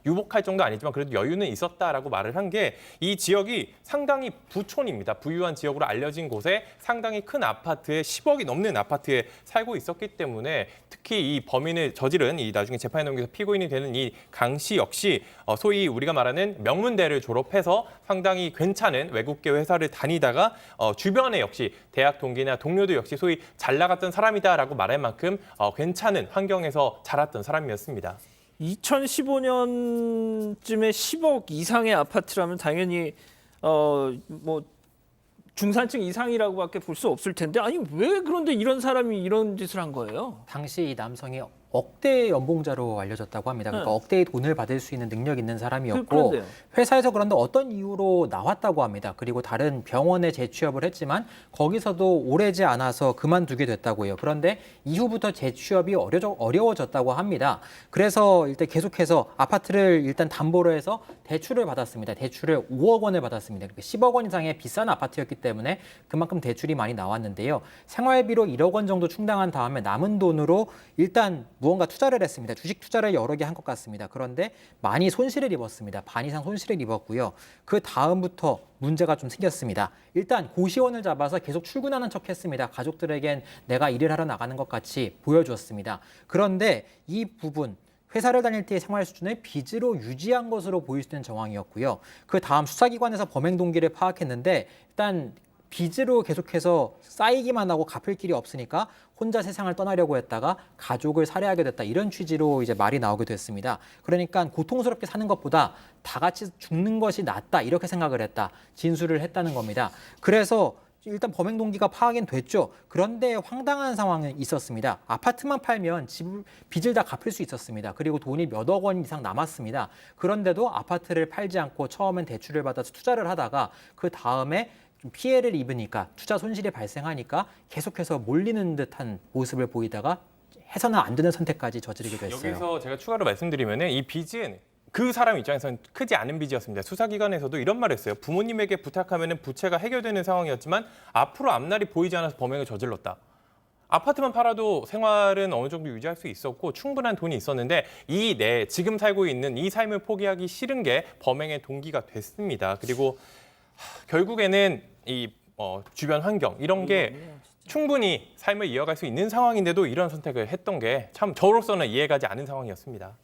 유복할 정도 아니지만 그래도 여유는 있었다라고 말을 한 게 이 지역이 상당히 부촌입니다. 부유한 지역으로 알려진 곳에 상당히 큰 아파트에 10억이 넘는 아파트에 살고 있었기 때문에 특히 이 범인을 저지른 이 나중에 재판에 넘겨서 피고인이 되는 이 강 씨 역시 소위 우리가 말하는 명문대를 졸업해서 상당히 괜찮은 외국계 회사를 다니다가 주변에 역시 대학 동기나 동료도 역시 소위 잘 나갔던 사람이다라고 말할 만큼 괜찮은 환경에서 자랐던 사람이었습니다. 2015년쯤에 10억 이상의 아파트라면 당연히 뭐 중산층 이상이라고밖에 볼 수 없을 텐데 아니 왜 그런데 이런 사람이 이런 짓을 한 거예요? 당시 이 남성이 억대 연봉자로 알려졌다고 합니다. 그러니까 네. 억대의 돈을 받을 수 있는 능력 있는 사람이었고 그런데요. 회사에서 그런데 어떤 이유로 나왔다고 합니다. 그리고 다른 병원에 재취업을 했지만 거기서도 오래지 않아서 그만두게 됐다고 해요. 그런데 이후부터 재취업이 어려워졌다고 합니다. 그래서 일단 계속해서 아파트를 일단 담보로 해서 대출을 받았습니다. 대출을 5억 원을 받았습니다. 그러니까 10억 원 이상의 비싼 아파트였기 때문에 그만큼 대출이 많이 나왔는데요. 생활비로 1억 원 정도 충당한 다음에 남은 돈으로 일단 무언가 투자를 했습니다. 주식 투자를 여러 개 한 것 같습니다. 그런데 많이 손실을 입었습니다. 반 이상 손실을 입었고요. 그 다음부터 문제가 좀 생겼습니다. 일단 고시원을 잡아서 계속 출근하는 척 했습니다. 가족들에겐 내가 일을 하러 나가는 것 같이 보여주었습니다. 그런데 이 부분 회사를 다닐 때의 생활 수준을 빚으로 유지한 것으로 보일 수 있는 정황이었고요. 그 다음 수사기관에서 범행 동기를 파악했는데 일단 빚으로 계속해서 쌓이기만 하고 갚을 길이 없으니까 혼자 세상을 떠나려고 했다가 가족을 살해하게 됐다. 이런 취지로 이제 말이 나오게 됐습니다. 그러니까 고통스럽게 사는 것보다 다 같이 죽는 것이 낫다. 이렇게 생각을 했다. 진술을 했다는 겁니다. 그래서 일단 범행 동기가 파악은 됐죠. 그런데 황당한 상황이 있었습니다. 아파트만 팔면 빚을 다 갚을 수 있었습니다. 그리고 돈이 몇억 원 이상 남았습니다. 그런데도 아파트를 팔지 않고 처음엔 대출을 받아서 투자를 하다가 그 다음에 좀 피해를 입으니까 투자 손실이 발생하니까 계속해서 몰리는 듯한 모습을 보이다가 해서는 안 되는 선택까지 저지르게 됐어요. 여기서 제가 추가로 말씀드리면 이 빚은 그 사람 입장에서는 크지 않은 빚이었습니다. 수사기관에서도 이런 말을 했어요. 부모님에게 부탁하면 부채가 해결되는 상황이었지만 앞으로 앞날이 보이지 않아서 범행을 저질렀다. 아파트만 팔아도 생활은 어느 정도 유지할 수 있었고 충분한 돈이 있었는데 지금 살고 있는 이 삶을 포기하기 싫은 게 범행의 동기가 됐습니다. 그리고 결국에는 이 주변 환경 이런 게 충분히 삶을 이어갈 수 있는 상황인데도 이런 선택을 했던 게 참 저로서는 이해가지 않은 상황이었습니다.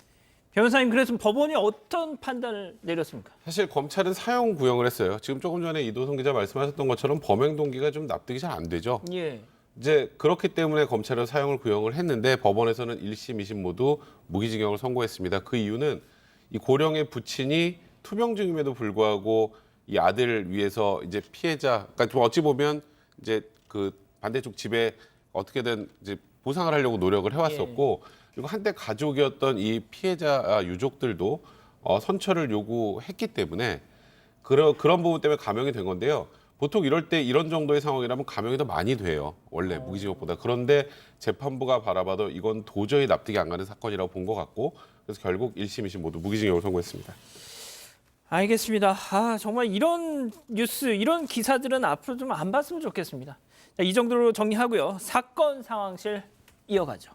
변호사님 그래서 법원이 어떤 판단을 내렸습니까? 사실 검찰은 사형 구형을 했어요. 지금 조금 전에 이도성 기자 말씀하셨던 것처럼 범행 동기가 좀 납득이 잘 안 되죠. 예. 이제 그렇기 때문에 검찰은 사형을 구형을 했는데 법원에서는 1심, 2심 모두 무기징역을 선고했습니다. 그 이유는 이 고령의 부친이 투병 중임에도 불구하고 이 아들을 위해서 이제 피해자, 그러니까 좀 어찌 보면 이제 그 반대쪽 집에 어떻게든 이제 보상을 하려고 노력을 해왔었고, 그리고 한때 가족이었던 이 피해자 유족들도 선처를 요구했기 때문에 그런 부분 때문에 감형이 된 건데요. 보통 이럴 때 이런 정도의 상황이라면 감형이 더 많이 돼요. 원래 무기징역보다. 그런데 재판부가 바라봐도 이건 도저히 납득이 안 가는 사건이라고 본 것 같고, 그래서 결국 1심, 2심 모두 무기징역을 선고했습니다. 알겠습니다. 정말 이런 뉴스, 이런 기사들은 앞으로 좀 안 봤으면 좋겠습니다. 자, 이 정도로 정리하고요. 사건 상황실 이어가죠.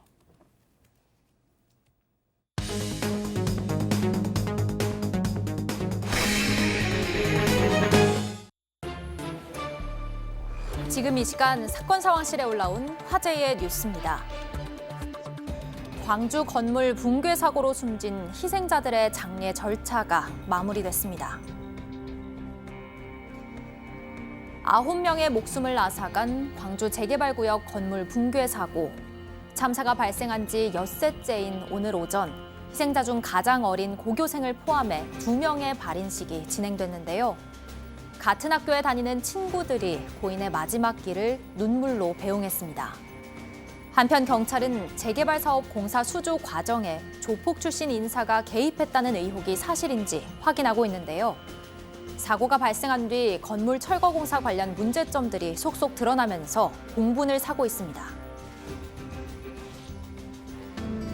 지금 이 시간 사건 상황실에 올라온 화제의 뉴스입니다. 광주 건물 붕괴 사고로 숨진 희생자들의 장례 절차가 마무리됐습니다. 9명의 목숨을 앗아간 광주 재개발구역 건물 붕괴 사고. 참사가 발생한 지 엿새째인 오늘 오전, 희생자 중 가장 어린 고교생을 포함해 2명의 발인식이 진행됐는데요. 같은 학교에 다니는 친구들이 고인의 마지막 길을 눈물로 배웅했습니다. 한편 경찰은 재개발 사업 공사 수주 과정에 조폭 출신 인사가 개입했다는 의혹이 사실인지 확인하고 있는데요. 사고가 발생한 뒤 건물 철거 공사 관련 문제점들이 속속 드러나면서 공분을 사고 있습니다.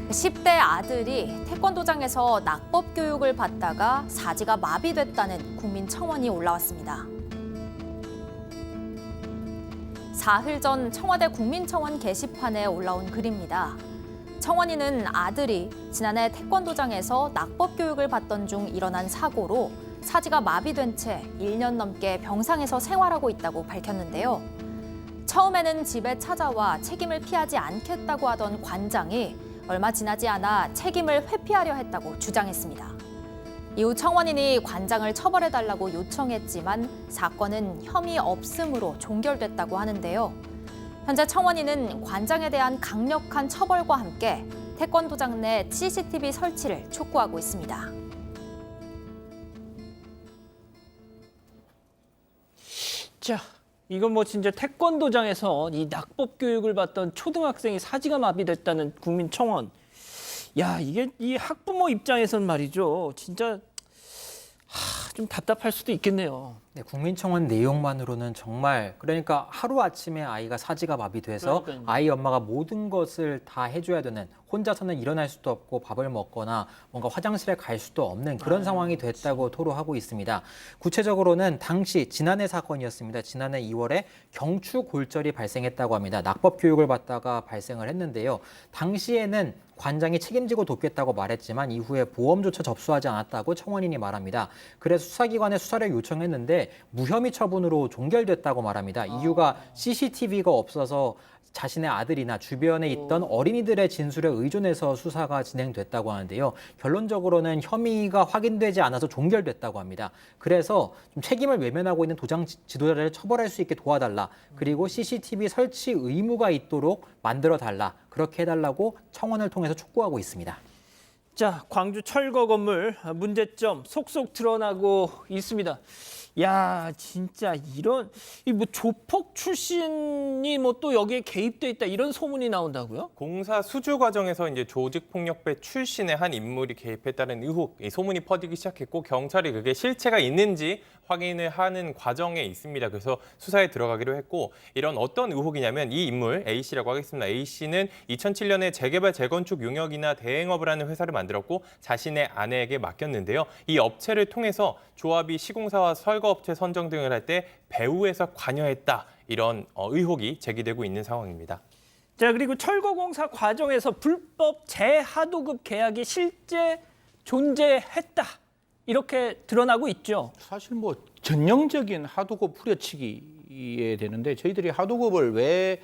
10대 아들이 태권도장에서 낙법 교육을 받다가 사지가 마비됐다는 국민 청원이 올라왔습니다. 사흘 전 청와대 국민청원 게시판에 올라온 글입니다. 청원이는 아들이 지난해 태권도장에서 낙법 교육을 받던 중 일어난 사고로 사지가 마비된 채 1년 넘게 병상에서 생활하고 있다고 밝혔는데요. 처음에는 집에 찾아와 책임을 피하지 않겠다고 하던 관장이 얼마 지나지 않아 책임을 회피하려 했다고 주장했습니다. 이후 청원인이 관장을 처벌해달라고 요청했지만 사건은 혐의 없음으로 종결됐다고 하는데요. 현재 청원인은 관장에 대한 강력한 처벌과 함께 태권도장 내 CCTV 설치를 촉구하고 있습니다. 자, 이건 뭐 진짜 태권도장에서 이 낙법 교육을 받던 초등학생이 사지가 마비됐다는 국민청원. 야, 이게 이 학부모 입장에선 말이죠. 진짜 좀 답답할 수도 있겠네요. 네, 국민청원 내용만으로는 정말 그러니까 하루아침에 아이가 사지가 마비돼서 그러니까요. 아이 엄마가 모든 것을 다 해줘야 되는 혼자서는 일어날 수도 없고 밥을 먹거나 뭔가 화장실에 갈 수도 없는 그런 상황이 됐다고 토로하고 있습니다. 구체적으로는 당시 지난해 사건이었습니다. 지난해 2월에 경추 골절이 발생했다고 합니다. 낙법 교육을 받다가 발생을 했는데요. 당시에는 관장이 책임지고 돕겠다고 말했지만 이후에 보험조차 접수하지 않았다고 청원인이 말합니다. 그래서 수사기관에 수사를 요청했는데 무혐의 처분으로 종결됐다고 말합니다. 이유가 CCTV가 없어서 자신의 아들이나 주변에 있던 어린이들의 진술에 의존해서 수사가 진행됐다고 하는데요. 결론적으로는 혐의가 확인되지 않아서 종결됐다고 합니다. 그래서 좀 책임을 외면하고 있는 도장 지도자를 처벌할 수 있게 도와달라. 그리고 CCTV 설치 의무가 있도록 만들어달라. 그렇게 해달라고 청원을 통해서 촉구하고 있습니다. 자, 광주 철거 건물 문제점 속속 드러나고 있습니다. 야, 진짜 이런 이 뭐 조폭 출신이 뭐 또 여기에 개입돼 있다 이런 소문이 나온다고요? 공사 수주 과정에서 이제 조직폭력배 출신의 한 인물이 개입했다는 의혹, 이 소문이 퍼지기 시작했고 경찰이 그게 실체가 있는지 확인을 하는 과정에 있습니다. 그래서 수사에 들어가기로 했고 이런 어떤 의혹이냐면 이 인물 A씨라고 하겠습니다. A씨는 2007년에 재개발 재건축 용역이나 대행업을 하는 회사를 만들었고 자신의 아내에게 맡겼는데요. 이 업체를 통해서 조합이 시공사와 설거업체 선정 등을 할 때 배후에서 관여했다. 이런 의혹이 제기되고 있는 상황입니다. 자, 그리고 철거공사 과정에서 불법 재하도급 계약이 실제 존재했다. 이렇게 드러나고 있죠. 사실 뭐 전형적인 하도급 후려치기에 되는데 저희들이 하도급을 왜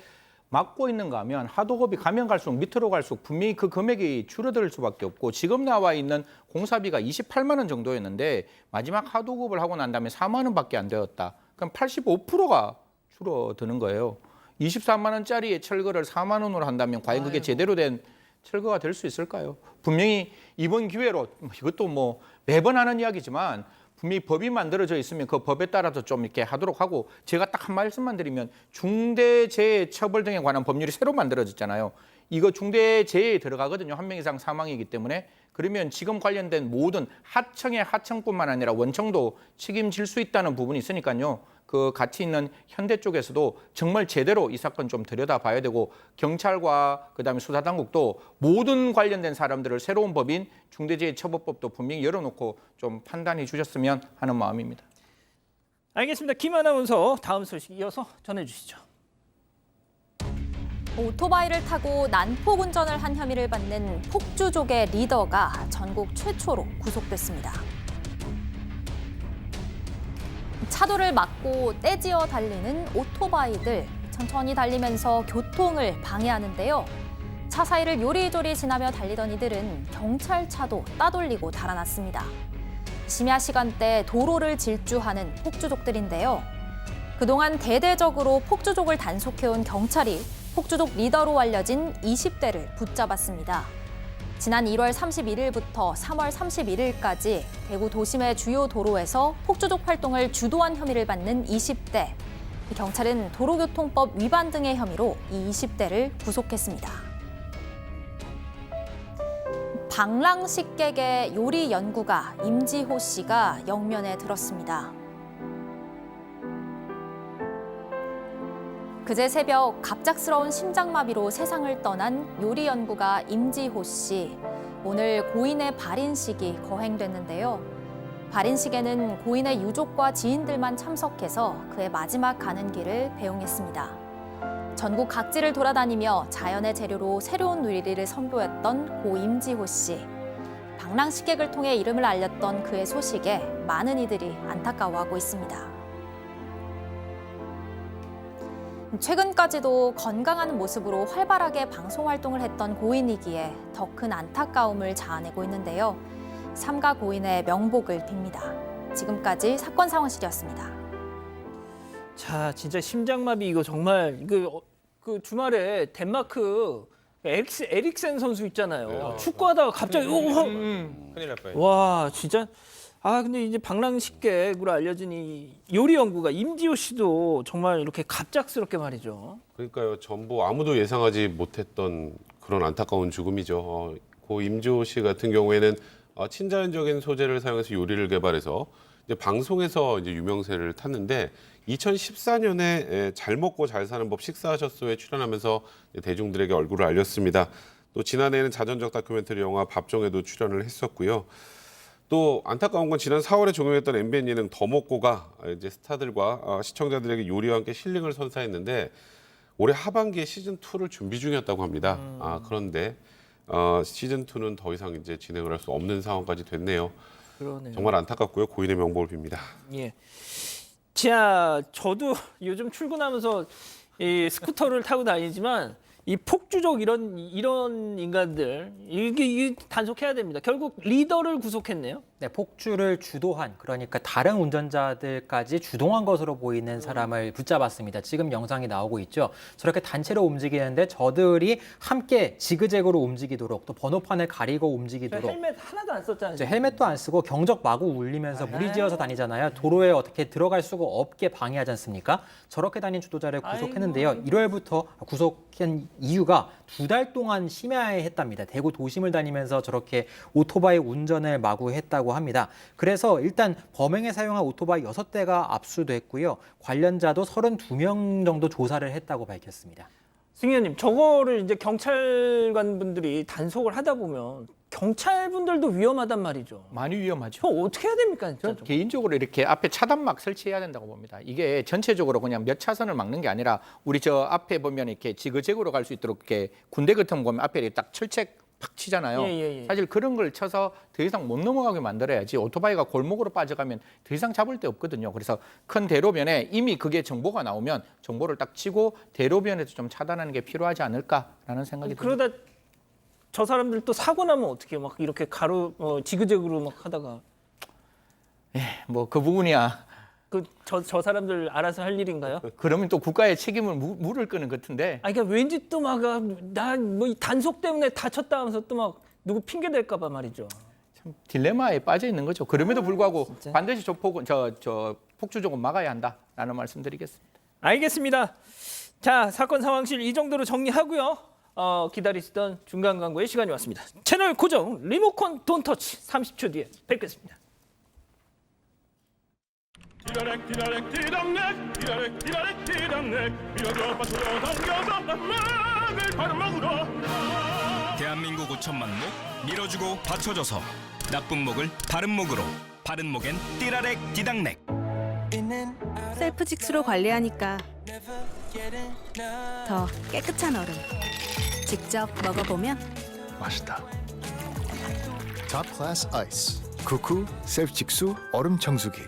막고 있는가 하면 하도급이 가면 갈수록 밑으로 갈수록 분명히 그 금액이 줄어들 수밖에 없고 지금 나와 있는 공사비가 28만 원 정도였는데 마지막 하도급을 하고 난 다음에 4만 원밖에 안 되었다. 그럼 85%가 줄어드는 거예요. 24만 원짜리 철거를 4만 원으로 한다면 과연 그게 제대로 된 철거가 될 수 있을까요? 분명히 이번 기회로 이것도 뭐 매번 하는 이야기지만 분명히 법이 만들어져 있으면 그 법에 따라서 좀 이렇게 하도록 하고 제가 딱 한 말씀만 드리면 중대재해처벌 등에 관한 법률이 새로 만들어졌잖아요. 이거 중대재해에 들어가거든요. 한 명 이상 사망이기 때문에. 그러면 지금 관련된 모든 하청의 하청뿐만 아니라 원청도 책임질 수 있다는 부분이 있으니까요. 그 같이 있는 현대 쪽에서도 정말 제대로 이 사건 좀 들여다봐야 되고 경찰과 그다음에 수사당국도 모든 관련된 사람들을 새로운 법인 중대재해처벌법도 분명히 열어놓고 좀 판단해 주셨으면 하는 마음입니다. 알겠습니다. 김 아나운서 다음 소식 이어서 전해주시죠. 오토바이를 타고 난폭 운전을 한 혐의를 받는 폭주족의 리더가 전국 최초로 구속됐습니다. 차도를 막고 떼지어 달리는 오토바이들, 천천히 달리면서 교통을 방해하는데요. 차 사이를 요리조리 지나며 달리던 이들은 경찰차도 따돌리고 달아났습니다. 심야 시간대 도로를 질주하는 폭주족들인데요. 그동안 대대적으로 폭주족을 단속해온 경찰이 폭주족 리더로 알려진 20대를 붙잡았습니다. 지난 1월 31일부터 3월 31일까지 대구 도심의 주요 도로에서 폭주족 활동을 주도한 혐의를 받는 20대. 경찰은 도로교통법 위반 등의 혐의로 이 20대를 구속했습니다. 방랑식객의 요리 연구가 임지호 씨가 영면에 들었습니다. 그제 새벽 갑작스러운 심장마비로 세상을 떠난 요리 연구가 임지호 씨. 오늘 고인의 발인식이 거행됐는데요. 발인식에는 고인의 유족과 지인들만 참석해서 그의 마지막 가는 길을 배웅했습니다. 전국 각지를 돌아다니며 자연의 재료로 새로운 누리를 선보였던 고 임지호 씨. 방랑식객을 통해 이름을 알렸던 그의 소식에 많은 이들이 안타까워하고 있습니다. 최근까지도 건강한 모습으로 활발하게 방송 활동을 했던 고인이기에 더 큰 안타까움을 자아내고 있는데요. 삼가 고인의 명복을 빕니다. 지금까지 사건 상황실이었습니다. 자, 진짜 심장마비 이거 정말 그 주말에 덴마크 에릭센 선수 있잖아요. 축구하다가 갑자기 큰일 날 뻔했죠. 와, 진짜. 근데 이제 방랑식객으로 알려진 이 요리 연구가 임지호 씨도 정말 이렇게 갑작스럽게 말이죠. 그러니까요. 전부 아무도 예상하지 못했던 그런 안타까운 죽음이죠. 고 임지호 씨 같은 경우에는 친자연적인 소재를 사용해서 요리를 개발해서 이제 방송에서 이제 유명세를 탔는데 2014년에 잘 먹고 잘 사는 법 식사하셨어에 출연하면서 대중들에게 얼굴을 알렸습니다. 또 지난해에는 자전적 다큐멘터리 영화 밥정에도 출연을 했었고요. 또 안타까운 건 지난 4월에 종영했던 MBN 예능 더 먹고가 이제 스타들과 시청자들에게 요리와 함께 힐링을 선사했는데 올해 하반기에 시즌 2를 준비 중이었다고 합니다. 그런데 시즌 2는 더 이상 이제 진행을 할 수 없는 상황까지 됐네요. 그러네요. 정말 안타깝고요. 고인의 명복을 빕니다. 예. 자, 저도 요즘 출근하면서 이 스쿠터를 타고 다니지만 이 폭주족 이런 인간들 이게 단속해야 됩니다. 결국 리더를 구속했네요. 네, 폭주를 주도한, 그러니까 다른 운전자들까지 주동한 것으로 보이는 사람을 붙잡았습니다. 지금 영상이 나오고 있죠. 저렇게 단체로 움직이는데 저들이 함께 지그재그로 움직이도록, 또 번호판을 가리고 움직이도록. 헬멧 하나도 안 썼잖아요. 이제 헬멧도 안 쓰고 경적 마구 울리면서 무리지어서 다니잖아요. 도로에 어떻게 들어갈 수가 없게 방해하지 않습니까? 저렇게 다닌 주도자를 구속했는데요. 1월부터 구속한 이유가 2달 동안 심야했답니다. 대구 도심을 다니면서 저렇게 오토바이 운전을 마구 했다고 합니다. 그래서 일단 범행에 사용한 오토바이 6대가 압수됐고요. 관련자도 32명 정도 조사를 했다고 밝혔습니다. 승 의원님, 저거를 이제 경찰관 분들이 단속을 하다 보면 경찰분들도 위험하단 말이죠. 많이 위험하죠. 저 어떻게 해야 됩니까, 진짜? 저는 개인적으로 이렇게 앞에 차단막 설치해야 된다고 봅니다. 이게 전체적으로 그냥 몇 차선을 막는 게 아니라 우리 저 앞에 보면 이렇게 지그재그로 갈 수 있도록 이렇게 군대 같은 거 보면 앞에 이렇게 딱 철책 팍 치잖아요. 예. 사실 그런 걸 쳐서 더 이상 못 넘어가게 만들어야지 오토바이가 골목으로 빠져가면 더 이상 잡을 데 없거든요. 그래서 큰 대로변에 이미 그게 정보가 나오면 정보를 딱 치고 대로변에서 좀 차단하는 게 필요하지 않을까라는 생각이 듭니다. 그러다 저 사람들 또 사고 나면 어떻게 막 이렇게 지그재그로 막 하다가 뭐 그 부분이야. 저 사람들 알아서 할 일인가요? 그러면 또 국가의 책임을 물을 거는 같은데. 그러니까 왠지 또 막 나 뭐 단속 때문에 다쳤다 하면서 또 막 누구 핑계 댈까 봐 말이죠. 참 딜레마에 빠져 있는 거죠. 그럼에도 불구하고 진짜? 반드시 조폭은 저 폭주족은 막아야 한다라는 말씀드리겠습니다. 알겠습니다. 자, 사건 상황실 이 정도로 정리하고요. 기다리시던 중간 광고의 시간이 왔습니다. 채널 고정, 리모컨 돈터치 30초 뒤에 뵙겠습니다. 대한민국 5천만 목 밀어주고 받쳐줘서 나쁜 목을 바른 목으로, 바른 목엔 띠라렉 디당렉. 셀프 직수로 관리하니까 더 깨끗한 얼음. 직접 먹어보면 맛있다. Top Class Ice 쿠쿠 셀프 직수 얼음 청소기.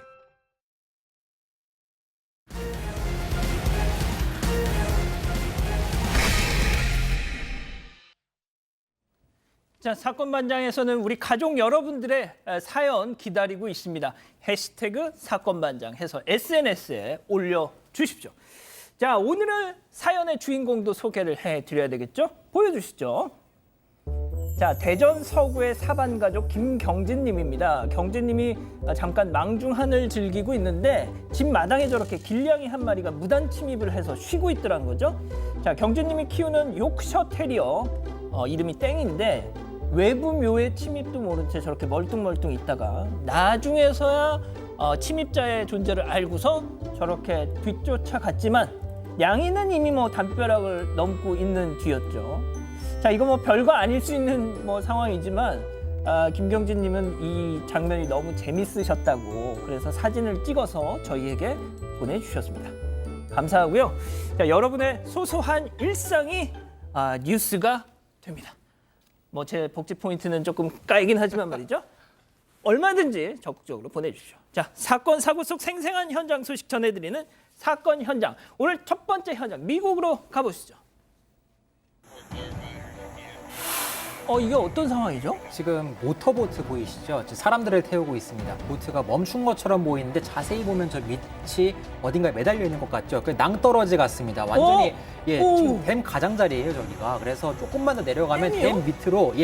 자, 사건 반장에서는 우리 가족 여러분들의 사연 기다리고 있습니다. 해시태그 사건반장 해서 SNS에 올려주십시오. 자, 오늘은 사연의 주인공도 소개를 해드려야 되겠죠? 보여주시죠. 자, 대전 서구의 사반가족 김경진 님입니다. 경진 님이 잠깐 망중한을 즐기고 있는데 집 마당에 저렇게 길냥이 한 마리가 무단 침입을 해서 쉬고 있더란 거죠. 자, 경진 님이 키우는 요크셔 테리어, 이름이 땡인데 외부 묘의 침입도 모른 채 저렇게 멀뚱멀뚱 있다가 나중에서야 침입자의 존재를 알고서 저렇게 뒤쫓아갔지만 양이는 이미 뭐 담벼락을 넘고 있는 뒤였죠. 자, 이거 뭐 별거 아닐 수 있는 뭐 상황이지만 김경진님은 이 장면이 너무 재밌으셨다고 그래서 사진을 찍어서 저희에게 보내주셨습니다. 감사하고요. 자, 여러분의 소소한 일상이 뉴스가 됩니다. 뭐 제 복지 포인트는 조금 까이긴 하지만 말이죠. 얼마든지 적극적으로 보내주십시오. 자, 사건 사고 속 생생한 현장 소식 전해드리는 사건 현장. 오늘 첫 번째 현장 미국으로 가보시죠. 이게 어떤 상황이죠? 지금 모터보트 보이시죠? 지금 사람들을 태우고 있습니다. 보트가 멈춘 것처럼 보이는데 자세히 보면 저 밑이 어딘가에 매달려 있는 것 같죠? 그 낭떠러지 같습니다. 완전히 지금 댐 가장자리예요, 저기가. 그래서 조금만 더 내려가면 댐이요? 댐 밑으로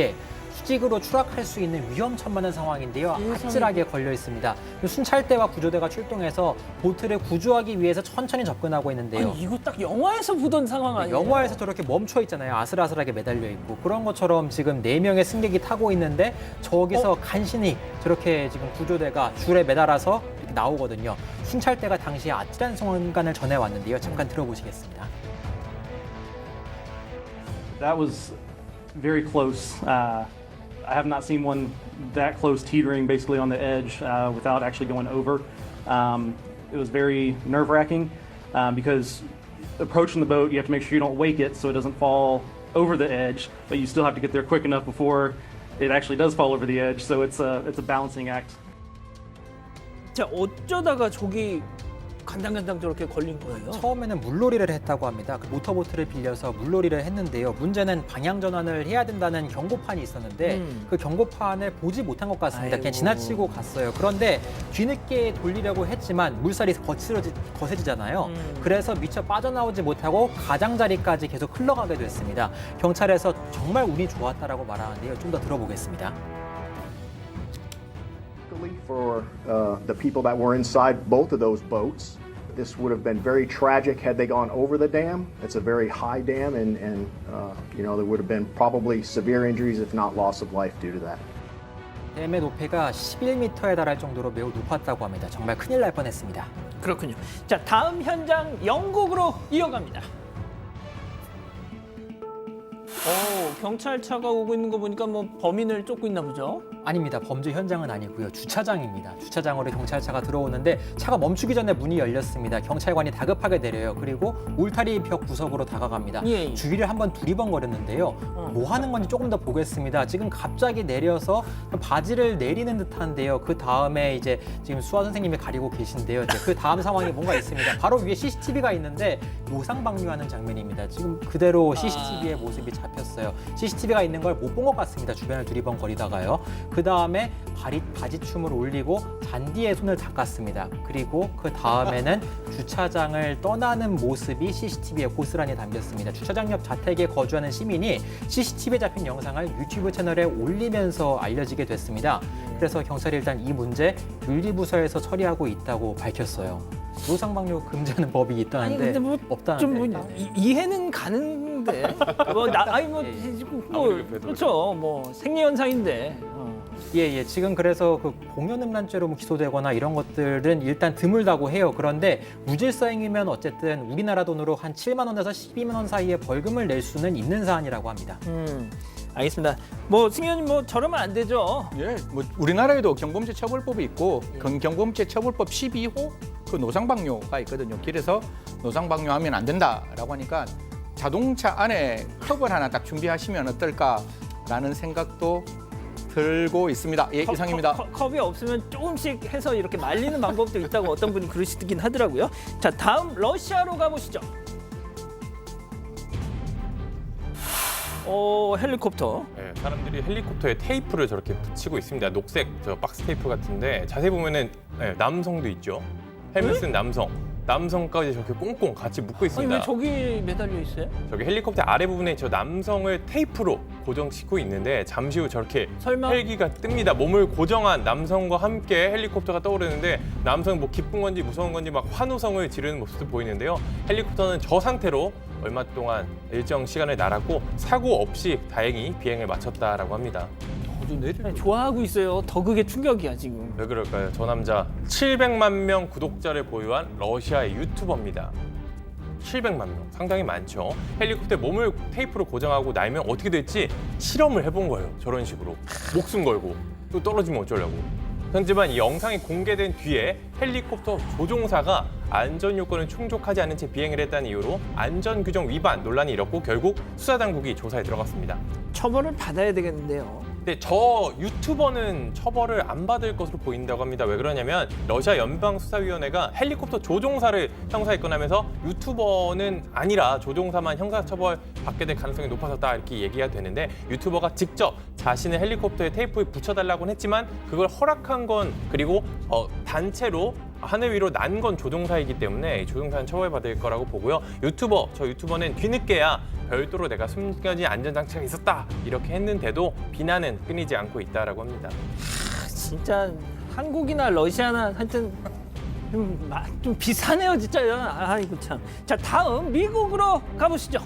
수직으로 추락할 수 있는 위험천만한 상황인데요. 아찔하게 걸려 있습니다. 순찰대와 구조대가 출동해서 보트를 구조하기 위해서 천천히 접근하고 있는데요. 이거 딱 영화에서 보던 상황 아니에요? 영화에서 저렇게 멈춰 있잖아요. 아슬아슬하게 매달려 있고 그런 것처럼 지금 4명의 승객이 타고 있는데 저기서 간신히 저렇게 지금 구조대가 줄에 매달아서 이렇게 나오거든요. 순찰대가 당시에 아찔한 순간을 전해왔는데요. 잠깐 들어보시겠습니다. That was very close. I have not seen one that close teetering basically on the edge without actually going over. It was very nerve-wracking because approaching the boat, you have to make sure you don't wake it so it doesn't fall over the edge, but you still have to get there quick enough before it actually does fall over the edge. So it's a balancing act. 자, 어쩌다가 저기 간당간당 저렇게 걸린 거예요? 처음에는 물놀이를 했다고 합니다. 그 모터보트를 빌려서 물놀이를 했는데요. 문제는 방향 전환을 해야 된다는 경고판이 있었는데 그 경고판을 보지 못한 것 같습니다. 그냥 지나치고 갔어요. 그런데 뒤늦게 돌리려고 했지만 물살이 거세지잖아요. 그래서 미처 빠져나오지 못하고 가장자리까지 계속 흘러가게 됐습니다. 경찰에서 정말 운이 좋았다라고 말하는데요. 좀 더 들어보겠습니다. For the people that were inside both of those boats, this would have been very tragic had they gone over the dam. It's a very high dam, and you know there would have been probably severe injuries, if not loss of life, due to that. 댐의 높이가 11m에 달할 정도로 매우 높았다고 합니다. 정말 큰일 날 뻔했습니다. 그렇군요. 자, 다음 현장 영국으로 이어갑니다. 경찰차가 오고 있는 거 보니까 뭐 범인을 쫓고 있나 보죠? 아닙니다. 범죄 현장은 아니고요. 주차장입니다. 주차장으로 경찰차가 들어오는데 차가 멈추기 전에 문이 열렸습니다. 경찰관이 다급하게 내려요. 그리고 울타리 벽 구석으로 다가갑니다. 주위를 한번 두리번거렸는데요. 뭐 하는 건지 조금 더 보겠습니다. 지금 갑자기 내려서 바지를 내리는 듯한데요. 그 다음에 이제 지금 수아 선생님이 가리고 계신데요. 그 다음 상황이 뭔가 있습니다. 바로 위에 CCTV가 있는데 노상방뇨하는 장면입니다. 지금 그대로 CCTV의 모습이 잡혔어요. CCTV가 있는 걸 못 본 것 같습니다. 주변을 두리번거리다가요. 그 다음에 바지춤을 올리고 잔디에 손을 닦았습니다. 그리고 그 다음에는 주차장을 떠나는 모습이 CCTV에 고스란히 담겼습니다. 주차장 옆 자택에 거주하는 시민이 CCTV에 잡힌 영상을 유튜브 채널에 올리면서 알려지게 됐습니다. 그래서 경찰이 일단 이 문제 윤리부서에서 처리하고 있다고 밝혔어요. 노상방뇨 금지하는 법이 있다는데 없다는데. 좀 이해는 가는데 그렇죠. 뭐 생리현상인데. 예. 지금 그래서 그 공연음란죄로 기소되거나 이런 것들은 일단 드물다고 해요. 그런데 무질서행위면 어쨌든 우리나라 돈으로 한 7만 원에서 12만 원 사이의 벌금을 낼 수는 있는 사안이라고 합니다. 알겠습니다. 뭐 승현님 뭐 저러면 안 되죠. 예, 뭐 우리나라에도 경범죄 처벌법이 있고 경범죄 처벌법 12호 그 노상방뇨가 있거든요. 길에서 노상방뇨하면 안 된다라고 하니까 자동차 안에 컵을 하나 딱 준비하시면 어떨까라는 생각도 들고 있습니다. 예, 이상입니다. 컵이 없으면 조금씩 해서 이렇게 말리는 방법도 있다고 어떤 분이 그러시긴 하더라고요. 자, 다음 러시아로 가보시죠. 헬리콥터. 네, 사람들이 헬리콥터에 테이프를 저렇게 붙이고 있습니다. 녹색 저 박스 테이프 같은데 자세히 보면은 남성도 있죠. 헬멧 쓴 남성까지 저렇게 꽁꽁 같이 묶고 있습니다. 아니 왜 저기 매달려 있어요? 저기 헬리콥터 아래 부분에 저 남성을 테이프로 고정시키고 있는데 잠시 후 저렇게 헬기가 뜹니다. 몸을 고정한 남성과 함께 헬리콥터가 떠오르는데 남성은 뭐 기쁜 건지 무서운 건지 막 환호성을 지르는 모습도 보이는데요. 헬리콥터는 저 상태로 얼마 동안 일정 시간을 날았고 사고 없이 다행히 비행을 마쳤다라고 합니다. 좋아하고 있어요. 더 그게 충격이야 지금. 왜 그럴까요? 저 남자 700만 명 구독자를 보유한 러시아의 유튜버입니다. 700만 명, 상당히 많죠. 헬리콥터에 몸을 테이프로 고정하고 날면 어떻게 될지 실험을 해본 거예요. 저런 식으로 목숨 걸고 또 떨어지면 어쩌려고. 하지만 이 영상이 공개된 뒤에 헬리콥터 조종사가 안전 요건을 충족하지 않은 채 비행을 했다는 이유로 안전 규정 위반 논란이 일었고 결국 수사 당국이 조사에 들어갔습니다. 처벌을 받아야 되겠는데요. 근데 저 유튜버는 처벌을 안 받을 것으로 보인다고 합니다. 왜 그러냐면 러시아 연방수사위원회가 헬리콥터 조종사를 형사입건하면서 유튜버는 아니라 조종사만 형사처벌 받게 될 가능성이 높아졌다 이렇게 얘기가 되는데 유튜버가 직접 자신의 헬리콥터에 테이프를 붙여달라고는 했지만 그걸 허락한 건 그리고 단체로 하늘 위로 난 건 조종사이기 때문에 조종사는 처벌받을 거라고 보고요. 저 유튜버는 뒤늦게야 별도로 내가 숨겨진 안전장치가 있었다 이렇게 했는데도 비난은 끊이지 않고 있다라고 합니다. 진짜 한국이나 러시아나 하여튼 좀 비슷하네요, 진짜. 아이고 참. 자, 다음 미국으로 가보시죠.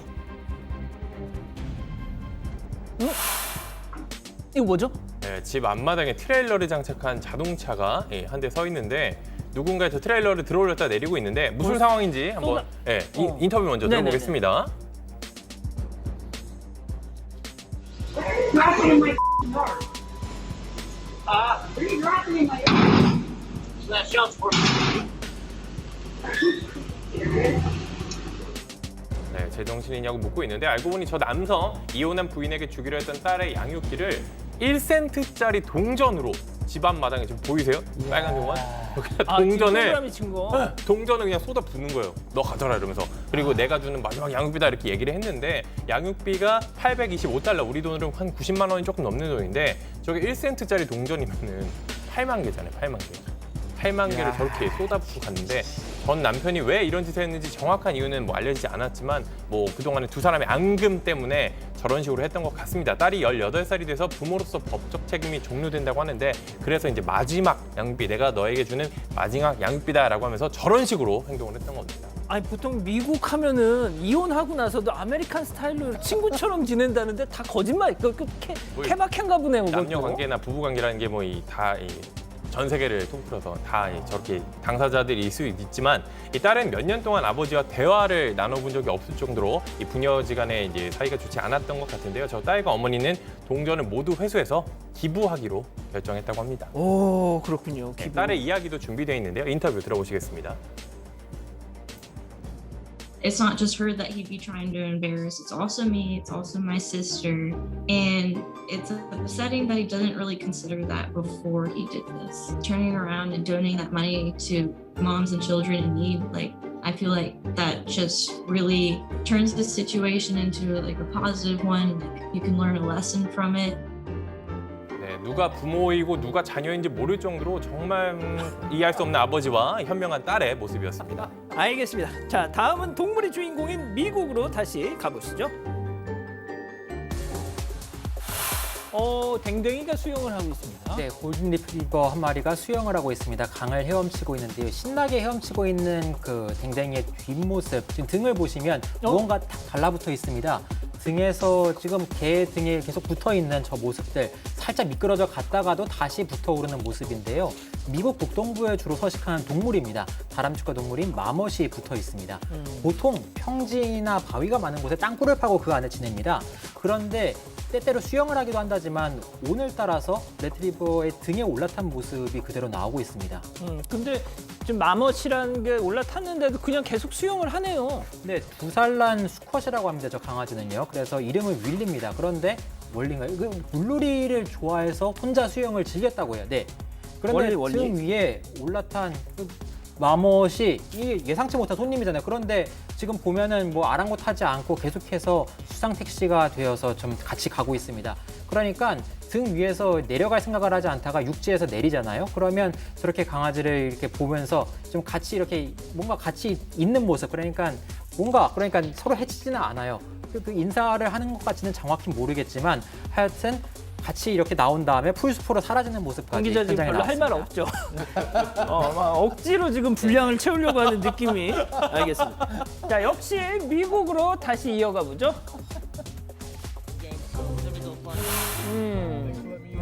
이거 뭐죠? 네, 집 앞마당에 트레일러를 장착한 자동차가 한 대 서 있는데 누군가 저 트레일러를 들어올렸다 내리고 있는데 무슨 상황인지 한번 인터뷰 먼저 들어보겠습니다. 네, 제정신이냐고 묻고 있는데 알고 보니 저 남성 이혼한 부인에게 주기로 했던 딸의 양육비를 1센트짜리 동전으로 집 앞마당에 지금 보이세요? 빨간 동안 동전을 동전을 그냥 쏟아 붓는 거예요. 너 가져라 이러면서. 그리고 내가 주는 마지막 양육비다 이렇게 얘기를 했는데 양육비가 825달러 우리 돈으로 한 90만 원이 조금 넘는 돈인데 저게 1센트짜리 동전이면은 8만 개잖아요. 8만 개. 8만 개를 저렇게 쏟아붓고 갔는데 전 남편이 왜 이런 짓을 했는지 정확한 이유는 뭐 알려지지 않았지만 뭐 그동안에 두 사람의 앙금 때문에 저런 식으로 했던 것 같습니다. 딸이 18살이 돼서 부모로서 법적 책임이 종료된다고 하는데 그래서 이제 마지막 양육비 내가 너에게 주는 마지막 양육비다라고 하면서 저런 식으로 행동을 했던 겁니다. 아니 보통 미국 하면은 이혼하고 나서도 아메리칸 스타일로 친구처럼 지낸다는데 다 거짓말. 케바케인가 보네요. 남녀 관계나 부부 관계라는 게 뭐 다 전 세계를 통틀어서 다 저렇게 당사자들이 있을 수 있지만 이 딸은 몇 년 동안 아버지와 대화를 나눠본 적이 없을 정도로 이 부녀지간에 이제 사이가 좋지 않았던 것 같은데요. 저 딸과 어머니는 동전을 모두 회수해서 기부하기로 결정했다고 합니다. 오, 그렇군요. 네, 딸의 이야기도 준비되어 있는데요. 인터뷰 들어보시겠습니다. It's not just her that he'd be trying to embarrass, it's also me, it's also my sister. And it's upsetting that he doesn't really consider that before he did this. Turning around and donating that money to moms and children in need, like, I feel like that just really turns the situation into like a positive one. Like, you can learn a lesson from it. 네, 누가 부모이고 누가 자녀인지 모를 정도로 정말 이해할 수 없는 아버지와 현명한 딸의 모습이었습니다. 알겠습니다. 자, 다음은 동물의 주인공인 미국으로 다시 가보시죠. 댕댕이가 수영을 하고 있습니다. 네, 골든 리트리버 한 마리가 수영을 하고 있습니다. 강을 헤엄치고 있는데요. 신나게 헤엄치고 있는 그 댕댕이의 뒷모습, 지금 등을 보시면 무언가 딱 달라붙어 있습니다. 등에서 지금 개 등에 계속 붙어 있는 저 모습들 살짝 미끄러져 갔다가도 다시 붙어 오르는 모습인데요. 미국 북동부에 주로 서식하는 동물입니다. 다람쥐과 동물인 마멋이 붙어 있습니다. 보통 평지나 바위가 많은 곳에 땅굴을 파고 그 안에 지냅니다. 그런데 때때로 수영을 하기도 한다지만 오늘따라서 레트리버의 등에 올라탄 모습이 그대로 나오고 있습니다. 근데 지금 마멋이라는 게 올라탔는데도 그냥 계속 수영을 하네요. 네, 2살 난 수컷이라고 합니다. 저 강아지는요. 그래서 이름은 윌리입니다. 그런데 원리인가요? 그 물놀이를 좋아해서 혼자 수영을 즐겼다고 해요. 네. 그런데 등 위에 올라탄 그 마멋이 예상치 못한 손님이잖아요. 그런데 지금 보면은 뭐 아랑곳하지 않고 계속해서 수상 택시가 되어서 좀 같이 가고 있습니다. 그러니까 등 위에서 내려갈 생각을 하지 않다가 육지에서 내리잖아요. 그러면 저렇게 강아지를 이렇게 보면서 좀 같이 이렇게 뭔가 같이 있는 모습. 그러니까 서로 해치지는 않아요. 그 인사를 하는 것 같지는 정확히 모르겠지만 하여튼 같이 이렇게 나온 다음에 풀숲으로 사라지는 모습까지 기자님 별로 할 말 없죠. 억지로 지금 분량을 채우려고 하는 느낌이. 알겠습니다. 자, 역시 미국으로 다시 이어가 보죠.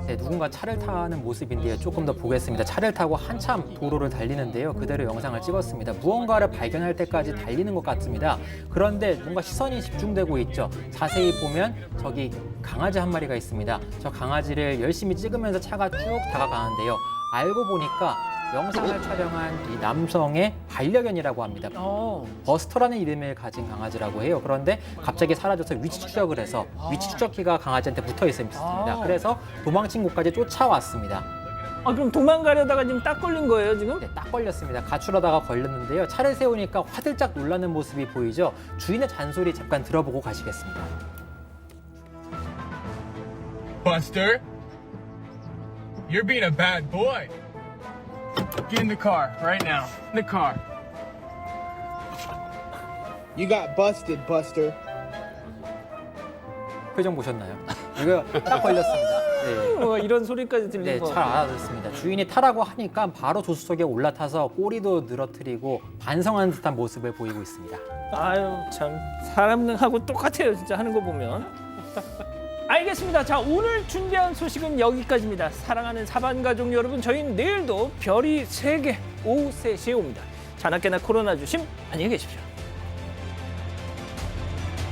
네, 누군가 차를 타는 모습인데요. 조금 더 보겠습니다. 차를 타고 한참 도로를 달리는데요. 그대로 영상을 찍었습니다. 무언가를 발견할 때까지 달리는 것 같습니다. 그런데 뭔가 시선이 집중되고 있죠. 자세히 보면 저기 강아지 한 마리가 있습니다. 저 강아지를 열심히 찍으면서 차가 쭉 다가가는데요. 알고 보니까 영상을 촬영한 이 남성의 반려견이라고 합니다. 버스터라는 이름을 가진 강아지라고 해요. 그런데 갑자기 사라져서 위치 추적을 해서 위치 추적기가 강아지한테 붙어 있습니다. 그래서 도망친 곳까지 쫓아왔습니다. 그럼 도망가려다가 지금 딱 걸린 거예요, 지금? 네, 딱 걸렸습니다. 가출하다가 걸렸는데요. 차를 세우니까 화들짝 놀라는 모습이 보이죠. 주인의 잔소리 잠깐 들어보고 가시겠습니다. Buster, you're being a bad boy. Get in the car right now. In the car. You got busted, Buster. 표정 보셨나요? 이거 딱 걸렸습니다. 네. 이런 소리까지 들리고. 네, 잘 알아듣습니다. 주인이 타라고 하니까 바로 조수석에 올라타서 꼬리도 늘어뜨리고 반성하는 듯한 모습을 보이고 있습니다. 아유, 참 사람하고 똑같아요, 진짜 하는 거 보면. 알겠습니다. 자, 오늘 준비한 소식은 여기까지입니다. 사랑하는 사반가족 여러분, 저희는 내일도 별이 3개 오후 3시에 옵니다. 자나깨나 코로나 조심, 안녕히 계십시오.